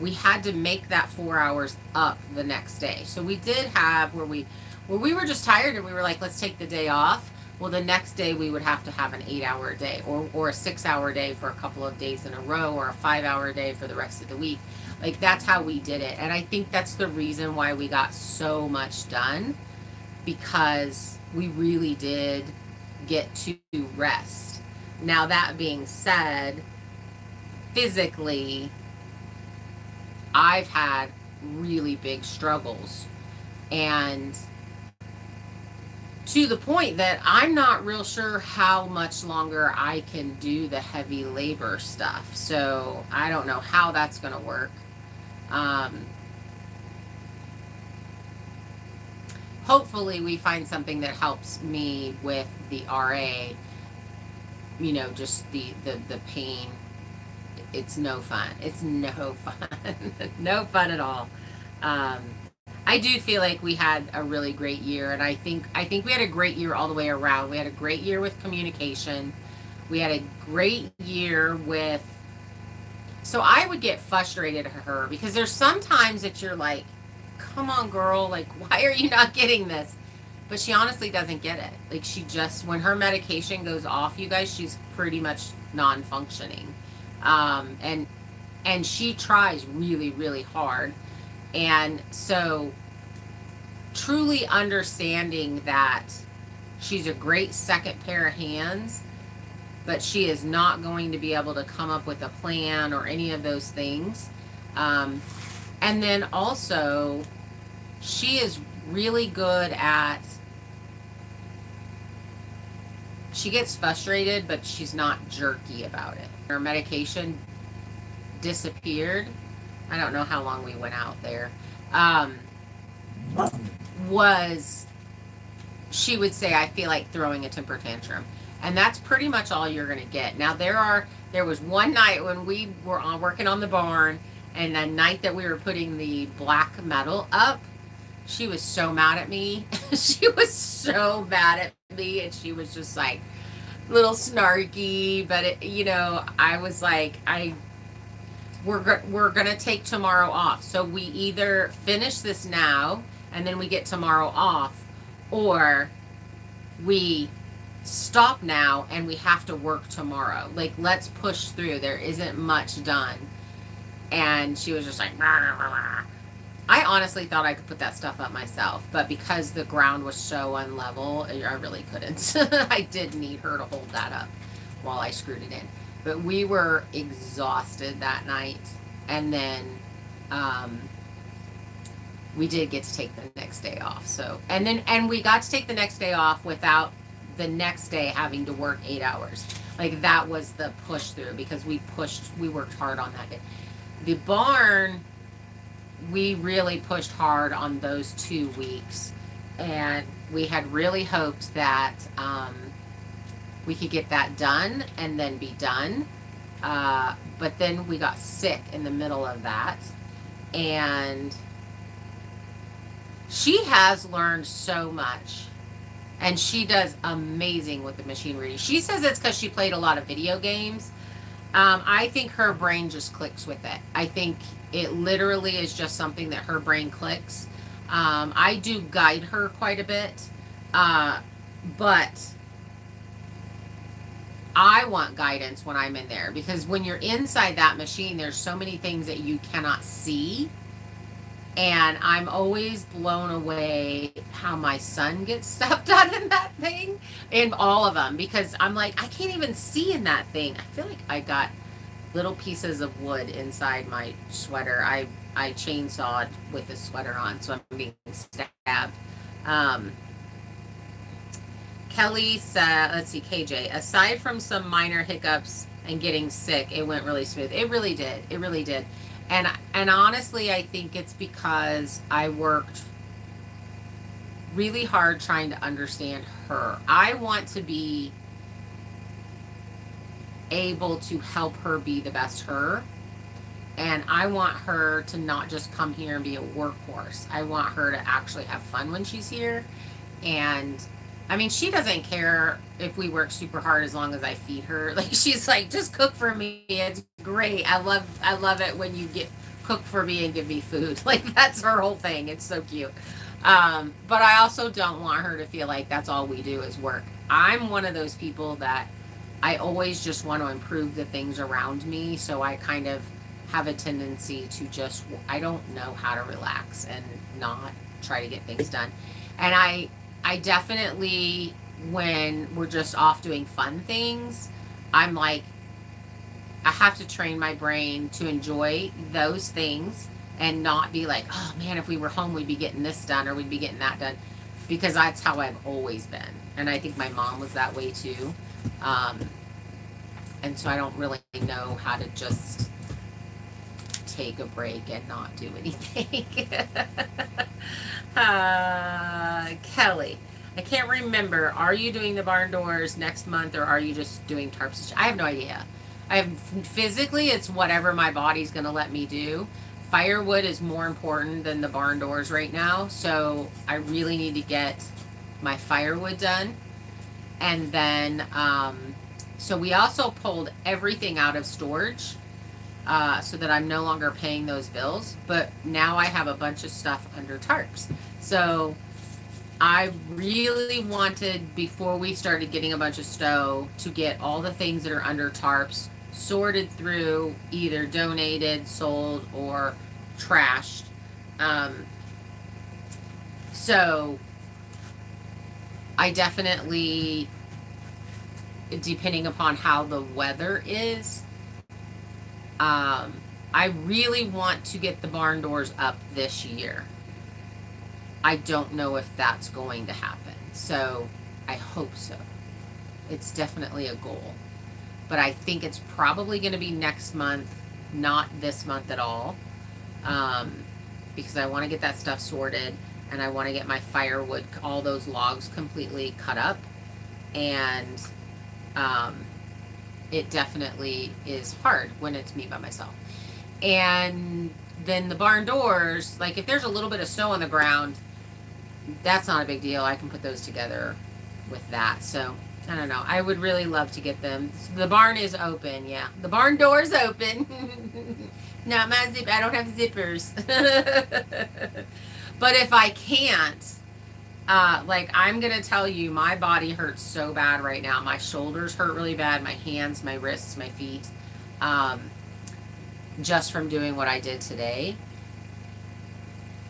we had to make that 4 hours up the next day. So we did have where we were just tired and we were like, let's take the day off. Well, the next day we would have to have an 8-hour day or a 6-hour day for a couple of days in a row, or a 5-hour day for the rest of the week. Like, that's how we did it. And I think that's the reason why we got so much done, because we really did get to rest. Now, that being said, physically, I've had really big struggles, and to the point that I'm not real sure how much longer I can do the heavy labor stuff. So I don't know how that's going to work. Hopefully we find something that helps me with the RA, just the pain. It's no fun. It's no fun. No fun at all. I do feel like we had a really great year, and I think we had a great year all the way around. We had a great year with communication. We had a great year with, so I would get frustrated at her because there's sometimes that you're like, come on, girl, like, why are you not getting this? But she honestly doesn't get it. Like, she just, when her medication goes off, you guys, she's pretty much non-functioning. And she tries really, really hard. And so truly understanding that she's a great second pair of hands, but she is not going to be able to come up with a plan or any of those things. And then also, she is really good at, she gets frustrated, but she's not jerky about it. Her medication disappeared. I don't know how long we went out there. She would say, I feel like throwing a temper tantrum. And that's pretty much all you're going to get. Now, there was one night when we were working on the barn, and the night that we were putting the black metal up, she was so mad at me. She was so mad at me, and she was just like a little snarky. But I was like, we're gonna take tomorrow off. So we either finish this now and then we get tomorrow off, or we stop now and we have to work tomorrow. Like, let's push through. There isn't much done. And she was just like, rah, rah, rah. I honestly thought I could put that stuff up myself, but because the ground was so unlevel, I really couldn't. I did need her to hold that up while I screwed it in. But we were exhausted that night. And then we did get to take the next day off. So, and we got to take the next day off without the next day having to work 8 hours. Like that was the push through because we worked hard on that day. The barn, we really pushed hard on those 2 weeks, and we had really hoped that we could get that done and then be done. But then we got sick in the middle of that, and she has learned so much, and she does amazing with the machine reading. She says it's because she played a lot of video games. I think her brain just clicks with it. I think it literally is just something that her brain clicks. I do guide her quite a bit, but I want guidance when I'm in there, because when you're inside that machine, there's so many things that you cannot see. And I'm always blown away how my son gets stuff done in that thing, in all of them, because I'm like, I can't even see in that thing. I feel like I got little pieces of wood inside my sweater. I chainsawed with the sweater on, so I'm being stabbed. Kelly said, let's see, KJ, aside from some minor hiccups and getting sick, it went really smooth. It really did. It really did. And honestly, I think it's because I worked really hard trying to understand her. I want to be able to help her be the best her. And I want her to not just come here and be a workhorse. I want her to actually have fun when she's here. And I mean, she doesn't care if we work super hard as long as I feed her. Like, she's like, just cook for me. It's great. I love it when you cook for me and give me food. Like, that's her whole thing. It's so cute. But I also don't want her to feel like that's all we do is work. I'm one of those people that I always just want to improve the things around me. So I kind of have a tendency to just, I don't know how to relax and not try to get things done. And I definitely, when we're just off doing fun things, I'm like, I have to train my brain to enjoy those things and not be like, oh man, if we were home, we'd be getting this done or we'd be getting that done, because that's how I've always been. And I think my mom was that way too. And so I don't really know how to just take a break and not do anything. Kelly, I can't remember. Are you doing the barn doors next month, or are you just doing tarps? I have no idea. Physically, it's whatever my body's going to let me do. Firewood is more important than the barn doors right now, so I really need to get my firewood done. And then, so we also pulled everything out of storage, so that I'm no longer paying those bills. But now I have a bunch of stuff under tarps. So I really wanted, before we started getting a bunch of stow, to get all the things that are under tarps sorted through, either donated, sold, or trashed. So I definitely, depending upon how the weather is, I really want to get the barn doors up this year. I don't know if that's going to happen, so I hope so. It's definitely a goal. But I think it's probably going to be next month, not this month at all, because I want to get that stuff sorted, and I want to get my firewood, all those logs completely cut up, and it definitely is hard when it's me by myself. And then the barn doors, like if there's a little bit of snow on the ground, that's not a big deal. I can put those together with that. So I don't know. I would really love to get them. The barn is open. Yeah. The barn door's open. Not my zip. I don't have zippers. But if I can't, like I'm going to tell you, my body hurts so bad right now. My shoulders hurt really bad. My hands, my wrists, my feet. Just from doing what I did today.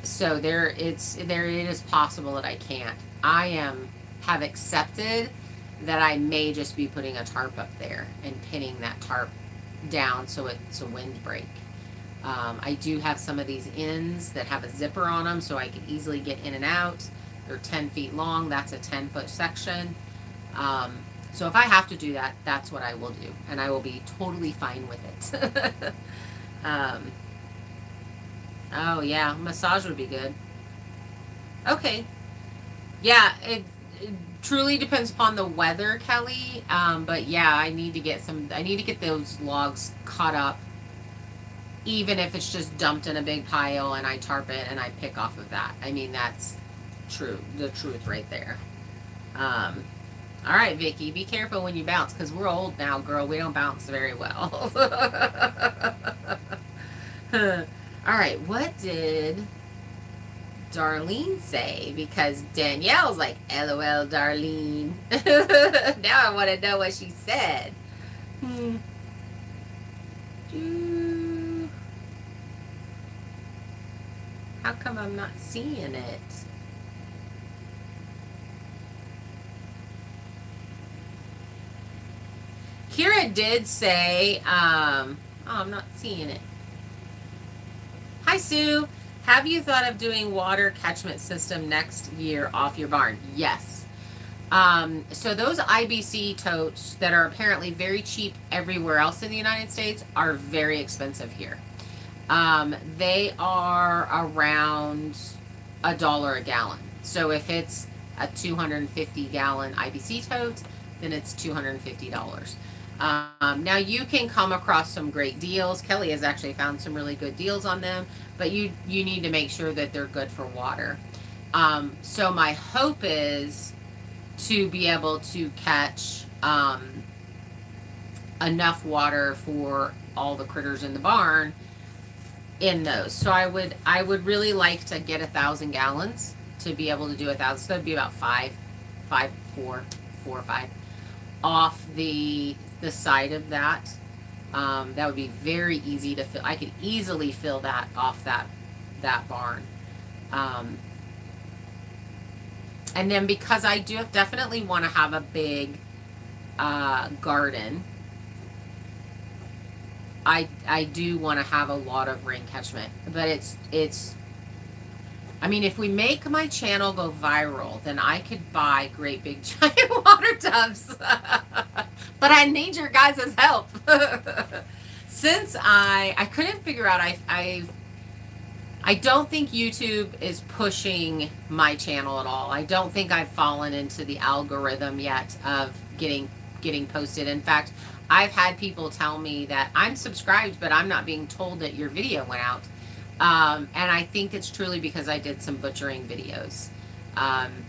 So it is possible that I can't. I have accepted that I may just be putting a tarp up there and pinning that tarp down so it's a windbreak. I do have some of these ends that have a zipper on them, so I can easily get in and out. They're 10 feet long. That's a 10-foot section. So if I have to do that, that's what I will do, and I will be totally fine with it. um, oh yeah, massage would be good. Okay, yeah, it truly depends upon the weather, Kelly. But yeah, I need to get some. I need to get those logs caught up, even if it's just dumped in a big pile and I tarp it and I pick off of that. I mean, that's true, the truth right there. Um, all right, Vicky, be careful when you bounce because we're old now, girl. We don't bounce very well. All right, what did Darlene say? Because Danielle's like, LOL, Darlene. Now I want to know what she said. Hmm. How come I'm not seeing it? Kira did say, oh, I'm not seeing it. Hi, Sue. Have you thought of doing water catchment system next year off your barn? Yes. So those IBC totes that are apparently very cheap everywhere else in the United States are very expensive here. They are around $1 a gallon. So if it's a 250 gallon IBC tote, then it's $250. Now you can come across some great deals. Kelly has actually found some really good deals on them, but you need to make sure that they're good for water. So my hope is to be able to catch enough water for all the critters in the barn in those. So I would really like to get 1,000 gallons to be able to do 1,000. So that'd be about four or five off the side of that. That would be very easy to fill. I could easily fill that off that barn. And then because I do definitely want to have a big garden, I do want to have a lot of rain catchment, but it's I mean, if we make my channel go viral, then I could buy great big giant water tubs. But I need your guys' help. Since I couldn't figure out, I don't think YouTube is pushing my channel at all. I don't think I've fallen into the algorithm yet of getting posted. In fact, I've had people tell me that I'm subscribed, but I'm not being told that your video went out. And I think it's truly because I did some butchering videos. And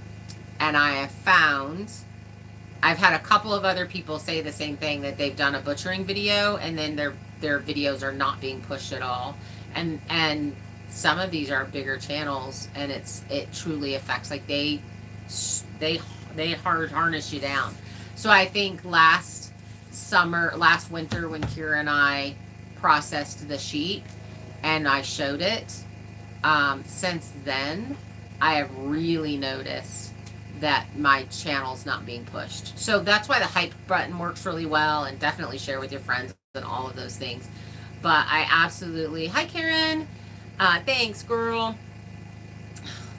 I have found, I've had a couple of other people say the same thing, that they've done a butchering video and then their videos are not being pushed at all. And some of these are bigger channels and it truly affects, like they hard harness you down. So I think last winter when Kira and I processed the sheep and I showed it, since then I have really noticed that my channel's not being pushed. So that's why the hype button works really well, and definitely share with your friends and all of those things. But I absolutely, hi Karen, thanks girl,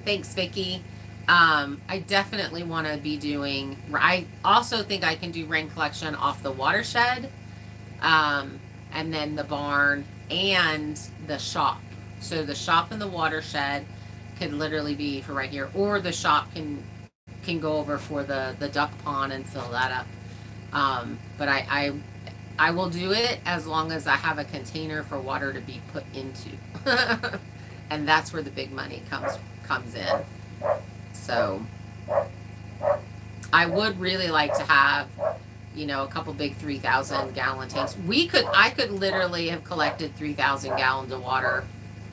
thanks Vicky. I definitely want to be doing, I also think I can do rain collection off the watershed, and then the barn and the shop. So the shop and the watershed could literally be for right here, or the shop can go over for the duck pond and fill that up. But I will do it as long as I have a container for water to be put into. And that's where the big money comes in. So I would really like to have, a couple big 3,000 gallon tanks. I could literally have collected 3,000 gallons of water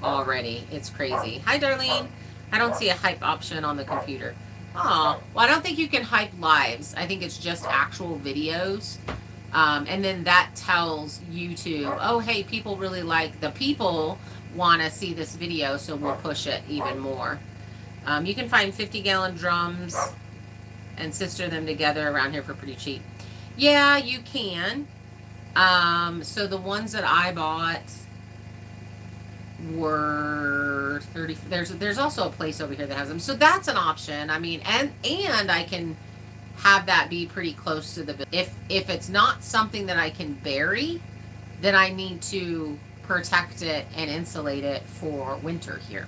already. It's crazy. Hi, Darlene. I don't see a hype option on the computer. Oh, well, I don't think you can hype lives. I think it's just actual videos. And then that tells YouTube, oh, hey, people really people want to see this video, so we'll push it even more. You can find 50-gallon drums and sister them together around here for pretty cheap. Yeah, you can. So the ones that I bought were 30. There's also a place over here that has them. So that's an option. I mean, and I can have that be pretty close to the, if it's not something that I can bury, then I need to protect it and insulate it for winter here.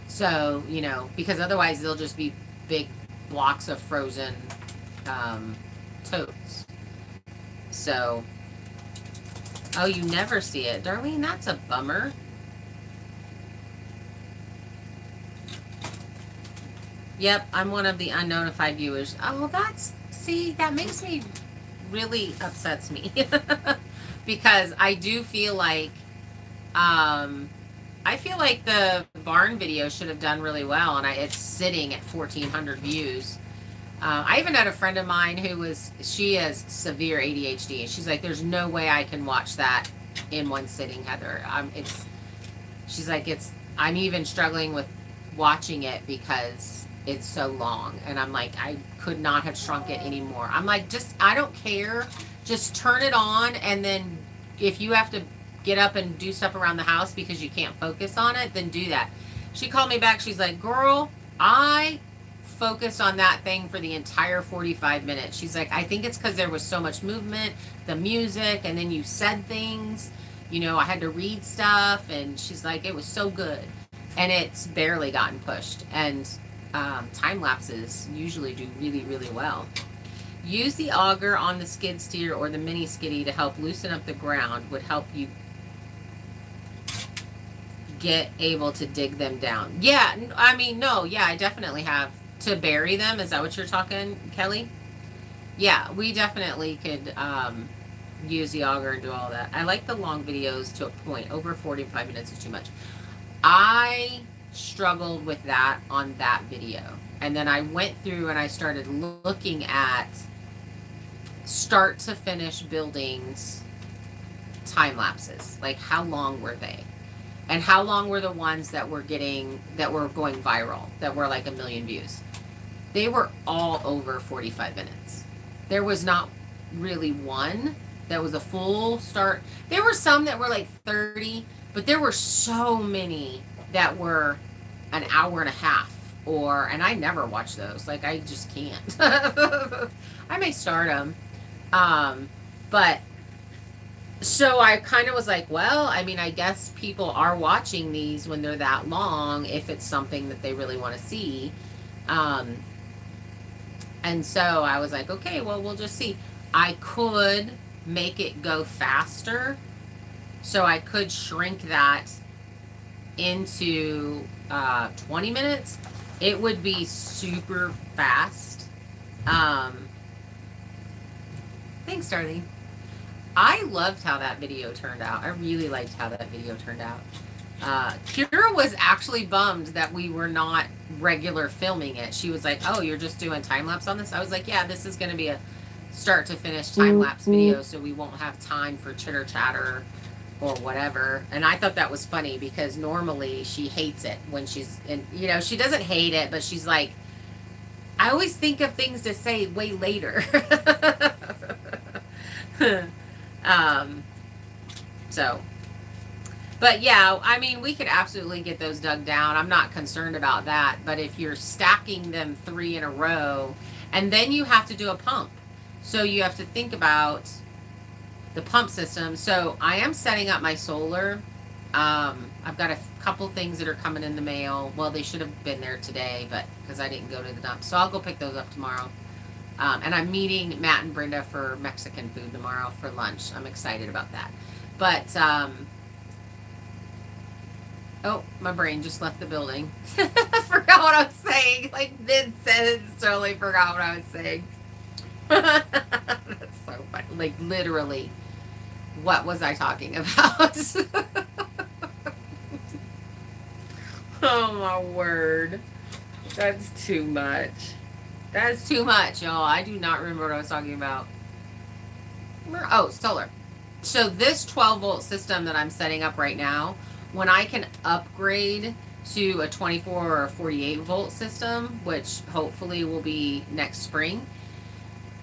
So, you know, because otherwise they'll just be big blocks of frozen totes. So, oh, you never see it. Darlene, that's a bummer. Yep, I'm one of the unnotified viewers. Oh, see, that makes me, really upsets me. Because I do feel like, I feel like the barn video should have done really well, and it's sitting at 1,400 views. I even had a friend of mine she has severe ADHD, and she's like, there's no way I can watch that in one sitting, Heather. She's like, I'm even struggling with watching it because it's so long. And I'm like, I could not have shrunk it anymore. I'm like, I don't care. Just turn it on, and then if you have to get up and do stuff around the house because you can't focus on it, then do that. She called me back. She's like, girl, I focused on that thing for the entire 45 minutes. She's like, I think it's because there was so much movement, the music, and then you said things. You know, I had to read stuff, and she's like, it was so good. And it's barely gotten pushed. And time lapses usually do really, really well. Use the auger on the skid steer or the mini skiddy to help loosen up the ground. Would help you get able to dig them down. Yeah, I mean, no, yeah, I definitely have. To bury them, is that what you're talking, Kelly? Yeah, we definitely could use the auger and do all that. I like the long videos to a point. Over 45 minutes is too much. I struggled with that on that video. And then I went through and I started looking at start to finish buildings time lapses. Like, how long were they? And how long were the ones that were going viral, that were like 1 million views? They were all over 45 minutes. There was not really one that was a full start. There were some that were like 30, but there were so many that were an hour and a half, and I never watch those. Like, I just can't. I may start them. But so I kind of was like, well, I mean, I guess people are watching these when they're that long, if it's something that they really want to see. And so I was like, okay, well, we'll just see. I could make it go faster. So I could shrink that into 20 minutes. It would be super fast. Thanks, Darlene. I loved how that video turned out. I really liked how that video turned out. Kira was actually bummed that we were not regular filming it. She was like, oh, you're just doing time lapse on this? I was like, yeah, this is going to be a start to finish time lapse video, so we won't have time for chitter chatter or whatever. And I thought that was funny because normally she hates it when she's in, you know, she doesn't hate it, but she's like, I always think of things to say way later. So, but yeah, I mean, we could absolutely get those dug down. I'm not concerned about that. But if you're stacking them 3 in a row, and then you have to do a pump. So you have to think about the pump system. So I am setting up my solar. I've got a couple things that are coming in the mail. Well, they should have been there today, but because I didn't go to the dump. So I'll go pick those up tomorrow. And I'm meeting Matt and Brenda for Mexican food tomorrow for lunch. I'm excited about that. But, oh, my brain just left the building. Forgot what I was saying. Like, mid-sentence, totally forgot what I was saying. That's so funny. Like, literally, what was I talking about? Oh, my word. That's too much. That's too much, y'all. I do not remember what I was talking about. Oh, solar. So this 12-volt system that I'm setting up right now, when I can upgrade to a 24 or a 48-volt system, which hopefully will be next spring,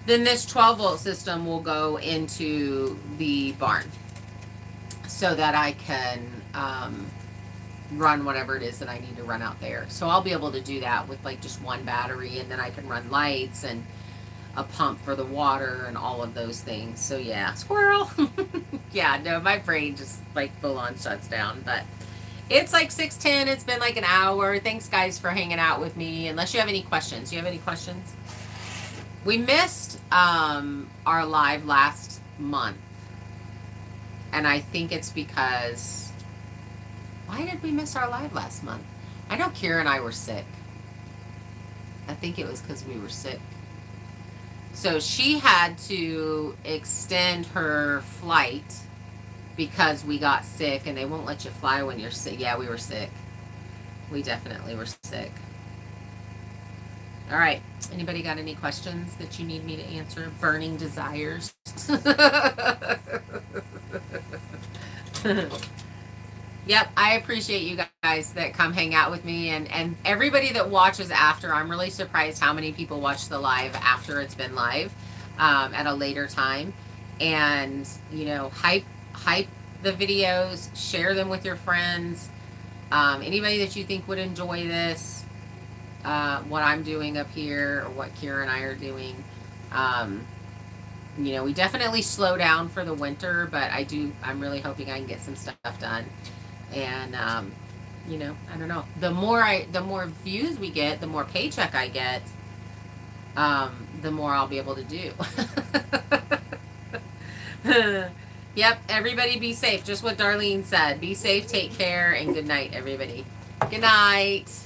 then this 12-volt system will go into the barn so that I can run whatever it is that I need to run out there. So I'll be able to do that with like just one battery, and then I can run lights and a pump for the water and all of those things. So yeah, squirrel. Yeah, no, my brain just like full on shuts down. But it's like 6:10. It's been like an hour. Thanks guys for hanging out with me. Unless you have any questions. Do you have any questions? We missed our live last month. And I think it's because, why did we miss our live last month? I know Kira and I were sick. I think it was because we were sick. So she had to extend her flight because we got sick, and they won't let you fly when you're sick. Yeah, we were sick. We definitely were sick. All right. Anybody got any questions that you need me to answer? Burning desires. Yep, I appreciate you guys that come hang out with me, and everybody that watches after. I'm really surprised how many people watch the live after it's been live at a later time. And, you know, hype the videos, share them with your friends. Anybody that you think would enjoy this, what I'm doing up here or what Kira and I are doing. You know, we definitely slow down for the winter, but I'm really hoping I can get some stuff done. And, you know, I don't know. The more views we get, the more paycheck I get, the more I'll be able to do. Yep. Everybody be safe. Just what Darlene said. Be safe, take care, and good night, everybody. Good night.